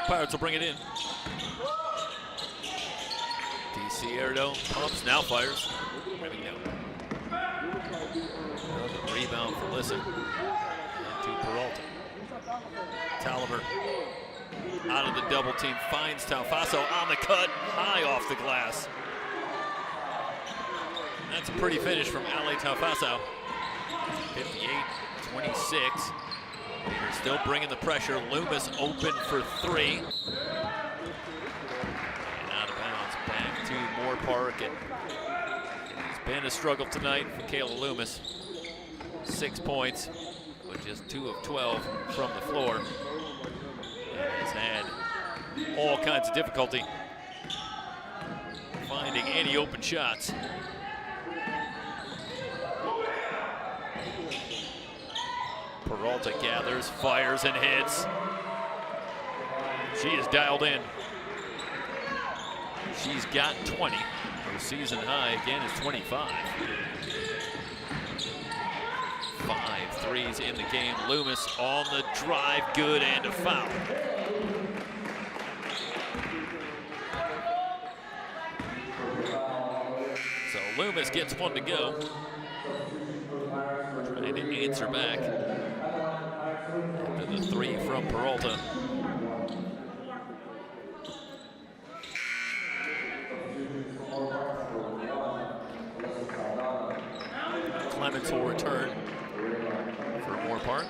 Pirates will bring it in. Cierto pumps, now fires. Another rebound for Lissing. And to Peralta. Tolliver out of the double team, finds Taofaso on the cut, high off the glass. That's a pretty finish from Ale Taofaso. 58-26. They're still bringing the pressure. Loomis open for 3. And out of bounds back to Moorpark. And it's been a struggle tonight for Kayla Loomis. 6 points, but just 2 of 12 from the floor. And has had all kinds of difficulty finding any open shots. Peralta gathers, fires, and hits. She is dialed in. She's got 20. Her season high again is 25. 5 threes in the game. Loomis on the drive, good, and a foul. So Loomis gets one to go. Trying to answer back. After the 3 from Peralta. Clemens will return for Moorpark.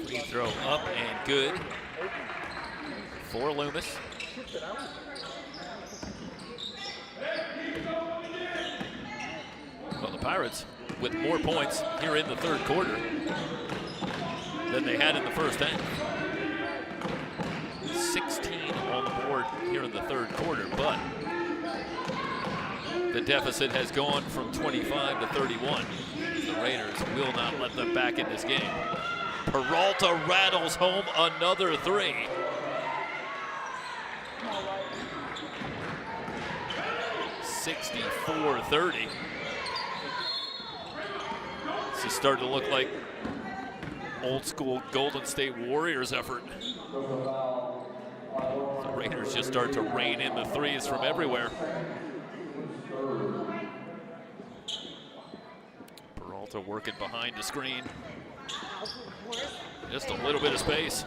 Free throw up and good for Loomis. Well, the Pirates with more points here in the third quarter than they had in the first half. 16 on the board here in the third quarter, but the deficit has gone from 25 to 31. The Raiders will not let them back in this game. Peralta rattles home another three. (64-30). This is starting to look like old school Golden State Warriors effort. The Raiders just start to rain in the threes from everywhere. Peralta working behind the screen. Just a little bit of space.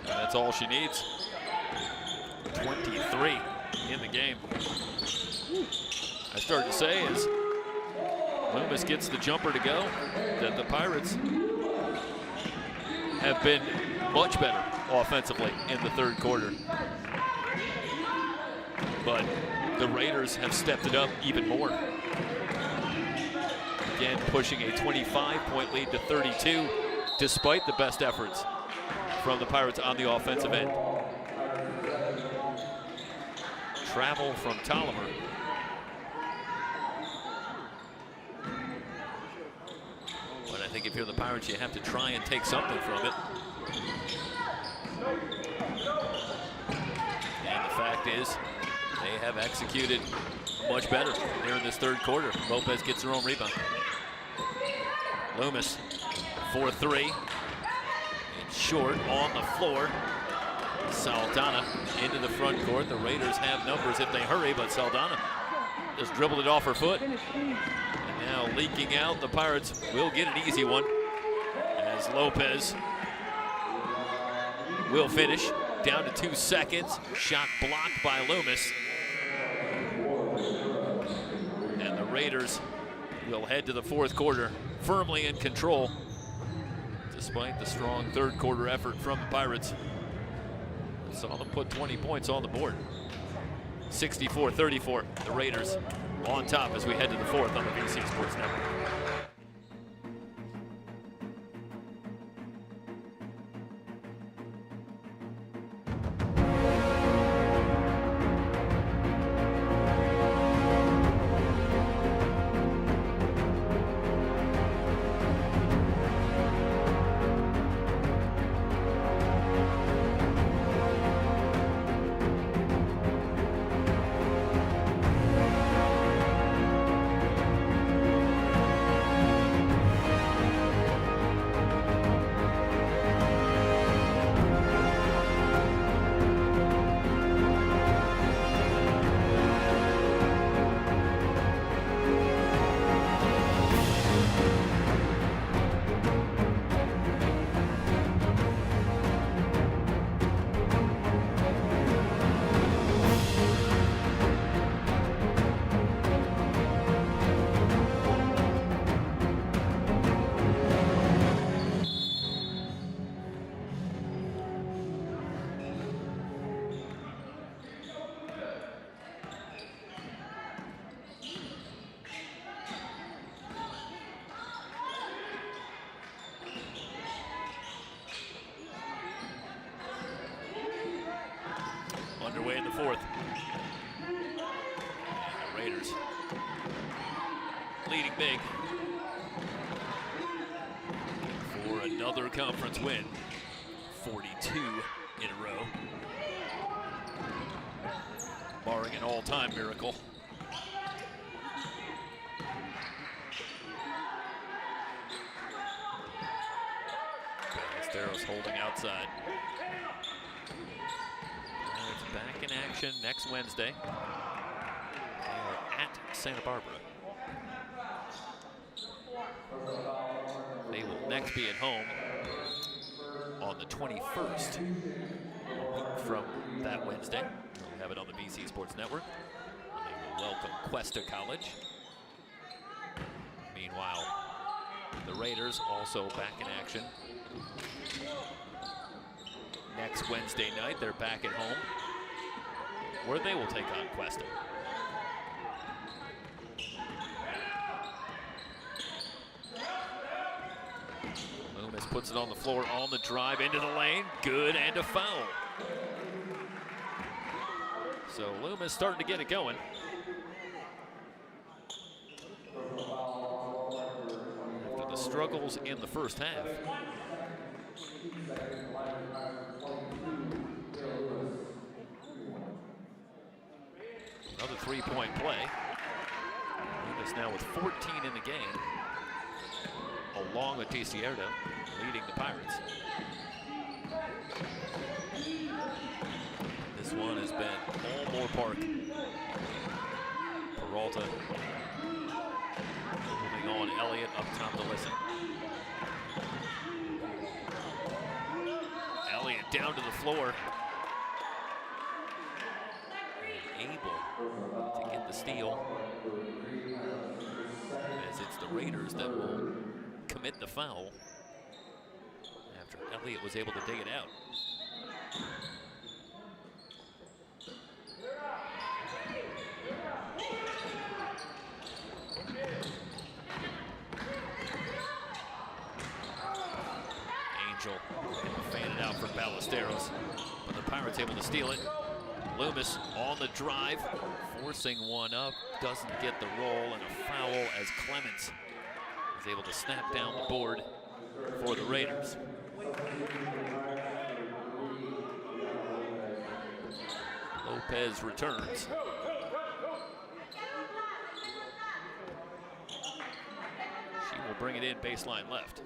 And that's all she needs. 23 in the game. I started to say as Loomis gets the jumper to go that the Pirates have been much better offensively in the third quarter. But the Raiders have stepped it up even more. Again, pushing a 25-point lead to 32, despite the best efforts from the Pirates on the offensive end. Travel from Tolliver. But I think if you're the Pirates, you have to try and take something from it. And the fact is, they have executed much better here in this third quarter. Lopez gets her own rebound. Loomis, 4-3. It's short on the floor. Saldana into the front court. The Raiders have numbers if they hurry, but Saldana just dribbled it off her foot. And now leaking out, the Pirates will get an easy one as Lopez will finish. Down to 2 seconds. Shot blocked by Loomis. And the Raiders will head to the fourth quarter firmly in control, despite the strong third quarter effort from the Pirates. I saw them put 20 points on the board. 64-34, the Raiders on top as we head to the fourth on the VC Sports Network. Underway in the fourth. And the Raiders leading big for another conference win. 42 in a row. Barring an all-time miracle. Ballesteros holding outside. Back in action next Wednesday. They are at Santa Barbara. Pirates be at home on the 21st, a week from that Wednesday. We'll have it on the BC Sports Network. They will welcome Cuesta College. Meanwhile, the Raiders also back in action. Next Wednesday night, they're back at home, where they will take on Cuesta. Loomis puts it on the floor on the drive into the lane. Good, and a foul. So Loomis starting to get it going. After the struggles in the first half. Another three-point play. Loomis now with 14 in the game, along with Teixeira leading the Pirates. This one has been all Moorpark. Peralta moving on. Elliott up top to listen. Elliott down to the floor. Able to get the steal, as it's the Raiders that will commit the foul after Elliott was able to dig it out. Angel fan it out for Ballesteros, but the Pirates able to steal it. Loomis on the drive, forcing one up, doesn't get the roll, and a foul as Clemens is able to snap down the board for the Raiders. Lopez returns. She will bring it in baseline left.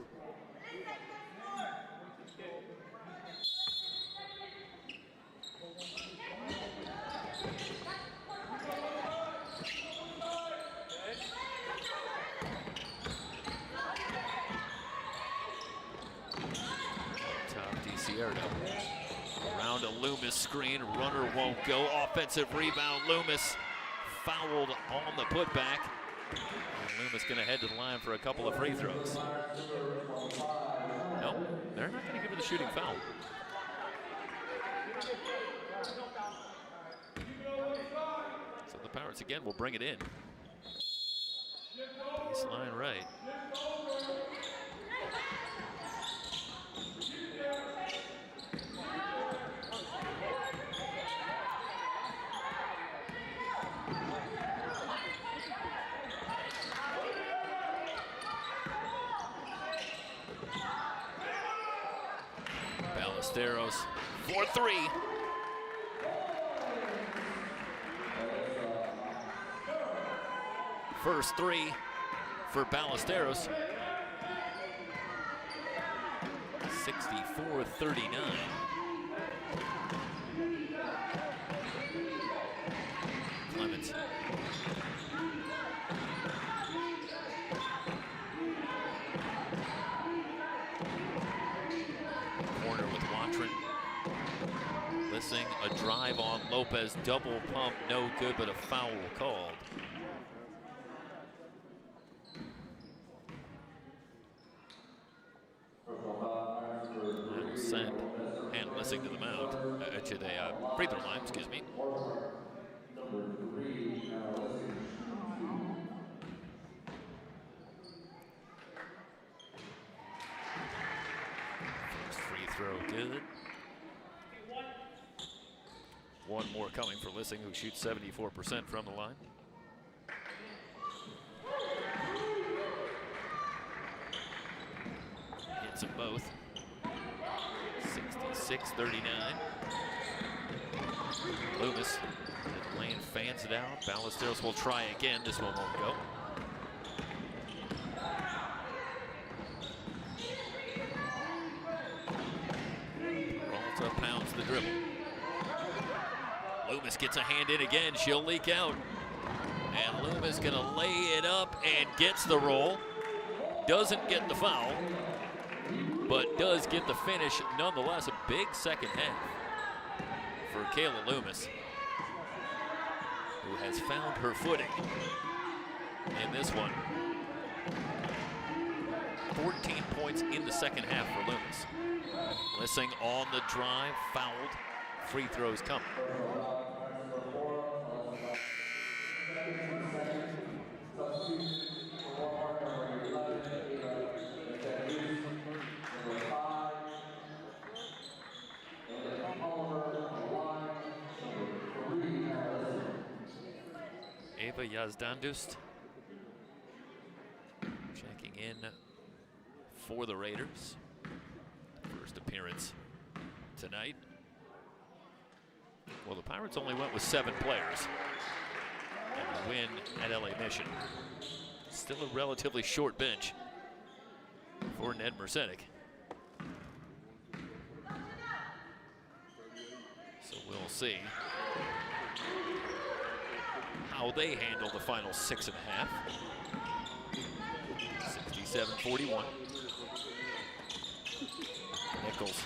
Around a Loomis screen, runner won't go. Offensive rebound, Loomis fouled on the putback. And Loomis gonna head to the line for a couple of free throws. Nope, they're not gonna give her the shooting foul. So the Pirates again will bring it in. Baseline right. Ballesteros for three. First three for Ballesteros. 64-39. Clemens. Corner with Watron. Lissing, a drive on Lopez, double pump, no good, but a foul called. That'll send and Lissing to the mound, to the free throw line, excuse me. First free throw good. One more coming for Lissing, who shoots 74% from the line. Hits them both. 66-39. Loomis, lane fans it out. Ballesteros will try again. This one won't go. Peralta pounds the dribble. Loomis gets a hand in again. She'll leak out. And Loomis gonna lay it up and gets the roll. Doesn't get the foul. but does get the finish. Nonetheless, a big second half for Kayla Loomis, who has found her footing in this one. 14 points in the second half for Loomis. Lissing on the drive, fouled. Free throws coming. Ava Yazdandust checking in for the Raiders. First appearance tonight. Well, the Pirates only went with 7 players and a win at LA Mission. Still a relatively short bench for Ned Mercedes. So we'll see how they handle the final 6.5. 67-41. Nichols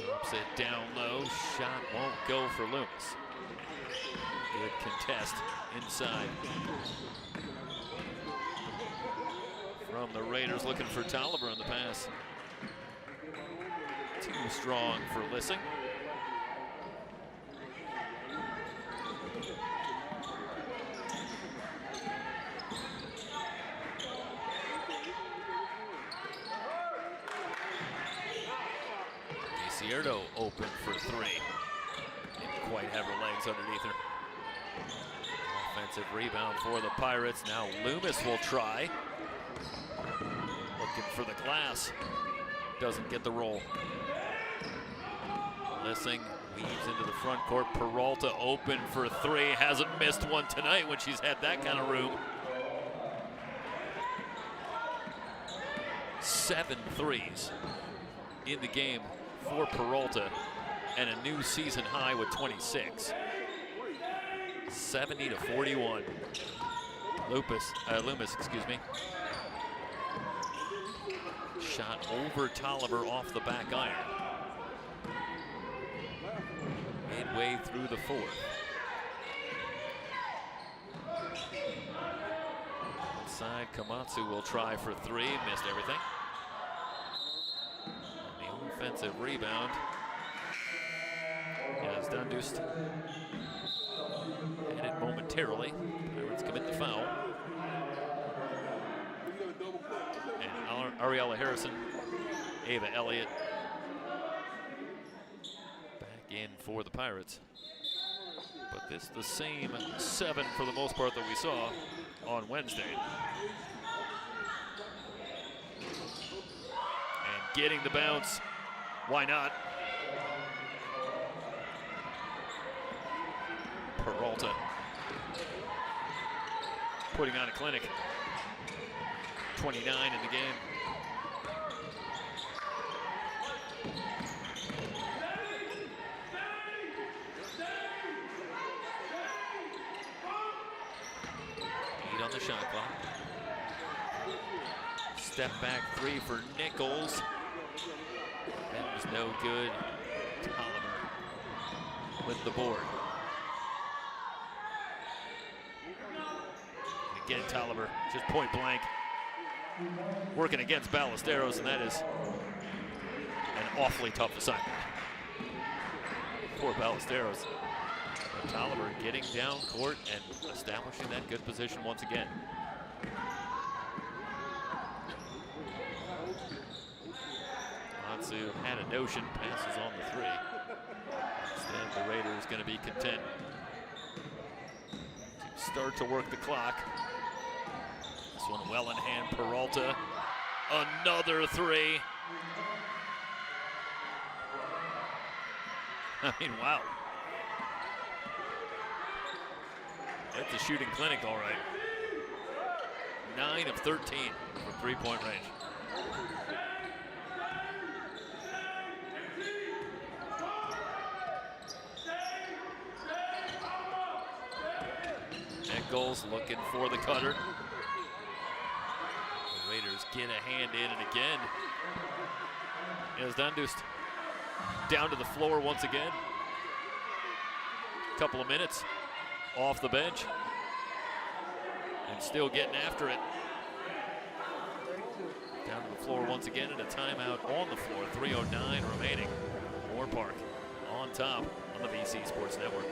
drops it down low. Shot won't go for Loomis. Good contest inside from the Raiders, looking for Tolliver on the pass. Too strong for Lissing. Cierto open for 3. Didn't quite have her legs underneath her. Offensive rebound for the Pirates. Now Loomis will try. Looking for the glass. Doesn't get the roll. Lissing weaves into the front court. Peralta open for 3. Hasn't missed one tonight when she's had that kind of room. 7 threes in the game for Peralta, and a new season high with 26. 70-41. Loomis, excuse me. Shot over Tolliver off the back iron. Midway through the 4th. Inside, Komatsu will try for 3, missed everything. Offensive rebound. Yazdandust had it momentarily. Pirates commit the foul. And Ariella Harrison, Ava Elliott back in for the Pirates. But this the same 7 for the most part that we saw on Wednesday. And getting the bounce. Why not? Peralta putting on a clinic. 29 in the game. Lead on the shot clock. Step back 3 for Nichols. That was no good. Tolliver with the board. And again, Tolliver just point blank working against Ballesteros, and that is an awfully tough assignment. Poor Ballesteros. But Tolliver getting down court and establishing that good position once again. Matsu had a notion, passes on the 3. Instead, the Raiders going to be content to start to work the clock. This one well in hand, Peralta. Another 3. I mean, wow. That's a shooting clinic, all right. 9 of 13 from 3-point range. Nichols looking for the cutter. The Raiders get a hand in, and again, is Dundust down to the floor once again. Couple of minutes off the bench, and still getting after it. Down to the floor once again, and a timeout on the floor. 3:09 remaining. Moorpark on top on the BC Sports Network.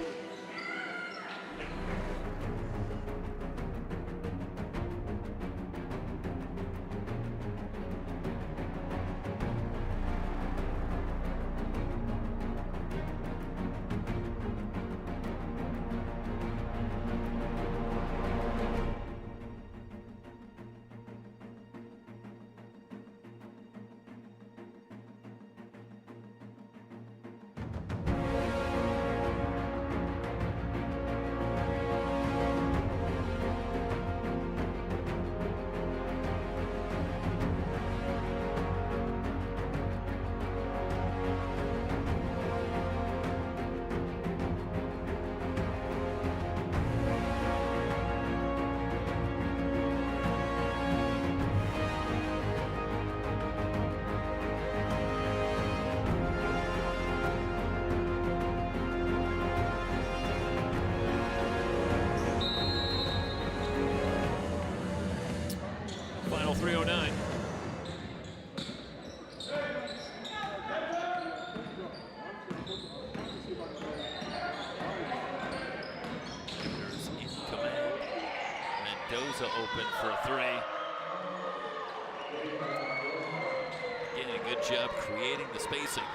Final 3:09. Raiders in command. Mendoza open for a three. Getting a good job creating the spacing.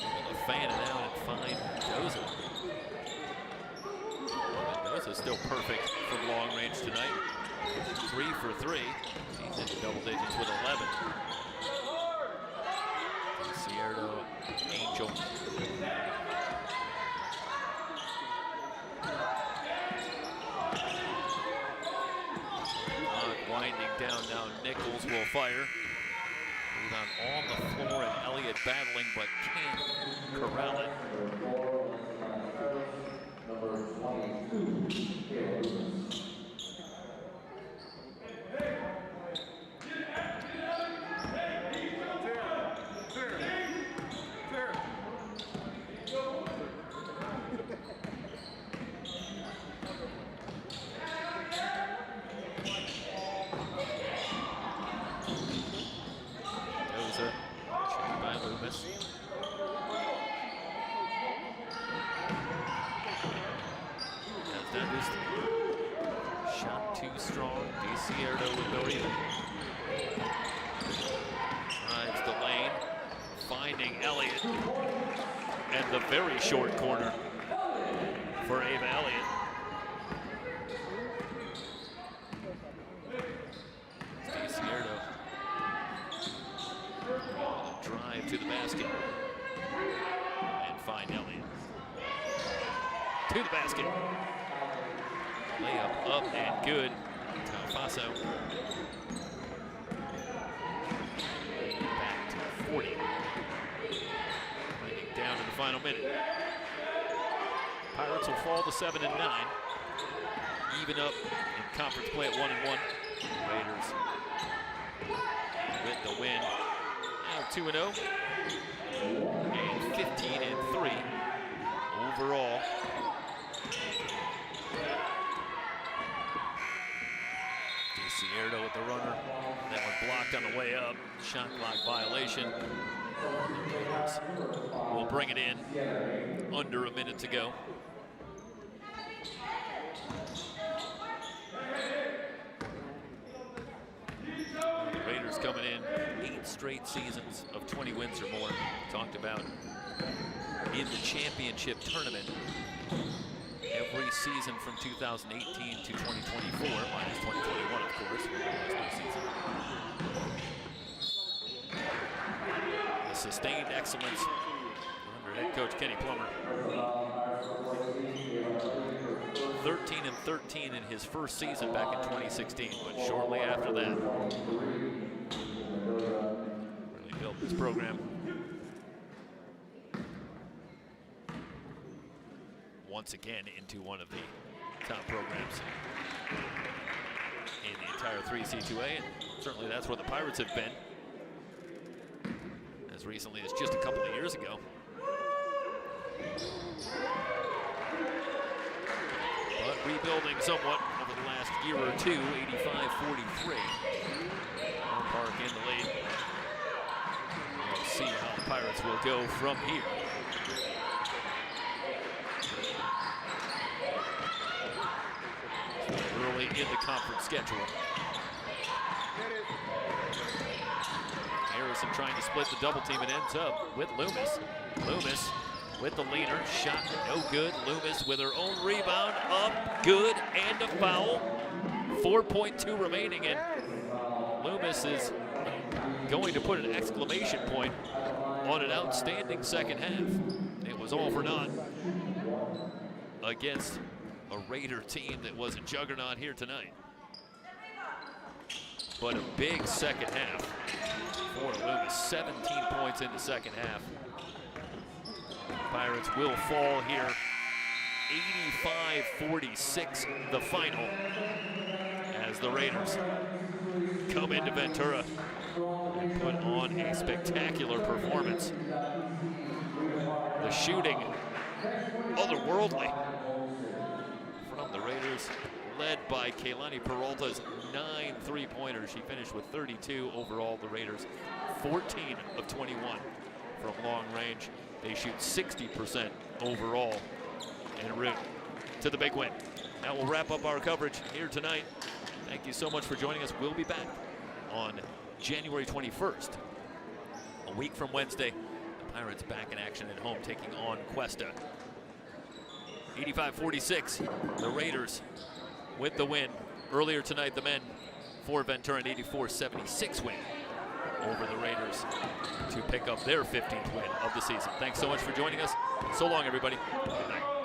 Able to fan it out and find Mendoza. Mendoza's still perfect from long range tonight. 3 for 3. He's into double digits with 11. Sierra Angel. Winding down now. Nichols will fire. Rebound on the floor, and Elliott battling but can't corral it. Number 22. Shot too strong. DeCierto with no rebound. Drives the lane, finding Elliott, and the very short corner for Ava Elliott. DeCierto drive to the basket and find Elliott. To the basket. Layup up and good. Talfaso. Back to 40. Winding down in the final minute. Pirates will fall to 7-9. Even up in conference play at 1-1. Raiders with the win. Now 2-0. And 15-3 overall. Sierra with the runner. That one blocked on the way up. Shot clock violation. We'll bring it in. Under a minute to go. The Raiders coming in 8 straight seasons of 20 wins or more. Talked about in the championship tournament. Every season from 2018 to 2024, minus 2021, of course, when there was no season. The sustained excellence under head coach Kenny Plummer. 13-13 in his first season back in 2016, but shortly after that, really built this program. Once again into one of the top programs in the entire 3C2A, and certainly that's where the Pirates have been as recently as just a couple of years ago. But rebuilding somewhat over the last year or two, 85-43. Moorpark in the lead. We'll see how the Pirates will go from here. Early in the conference schedule. Harrison trying to split the double team and ends up with Loomis. Loomis with the leader, shot no good. Loomis with her own rebound, up, good, and a foul. 4.2 remaining, and Loomis is going to put an exclamation point on an outstanding second half. It was all for naught against a Raider team that was a juggernaut here tonight. But a big second half for Loomis. 17 points in the second half. Pirates will fall here. 85-46 the final as the Raiders come into Ventura and put on a spectacular performance. The shooting otherworldly from the Raiders, led by Kaylani Peralta's 9 three-pointers. She finished with 32 overall. The Raiders 14 of 21 from long range. They shoot 60% overall en route to the big win. That will wrap up our coverage here tonight. Thank you so much for joining us. We'll be back on January 21st. A week from Wednesday, the Pirates back in action at home taking on Cuesta. 85-46, the Raiders with the win. Earlier tonight, the men for Ventura, an 84-76 win over the Raiders to pick up their 15th win of the season. Thanks so much for joining us. So long, everybody. Good night.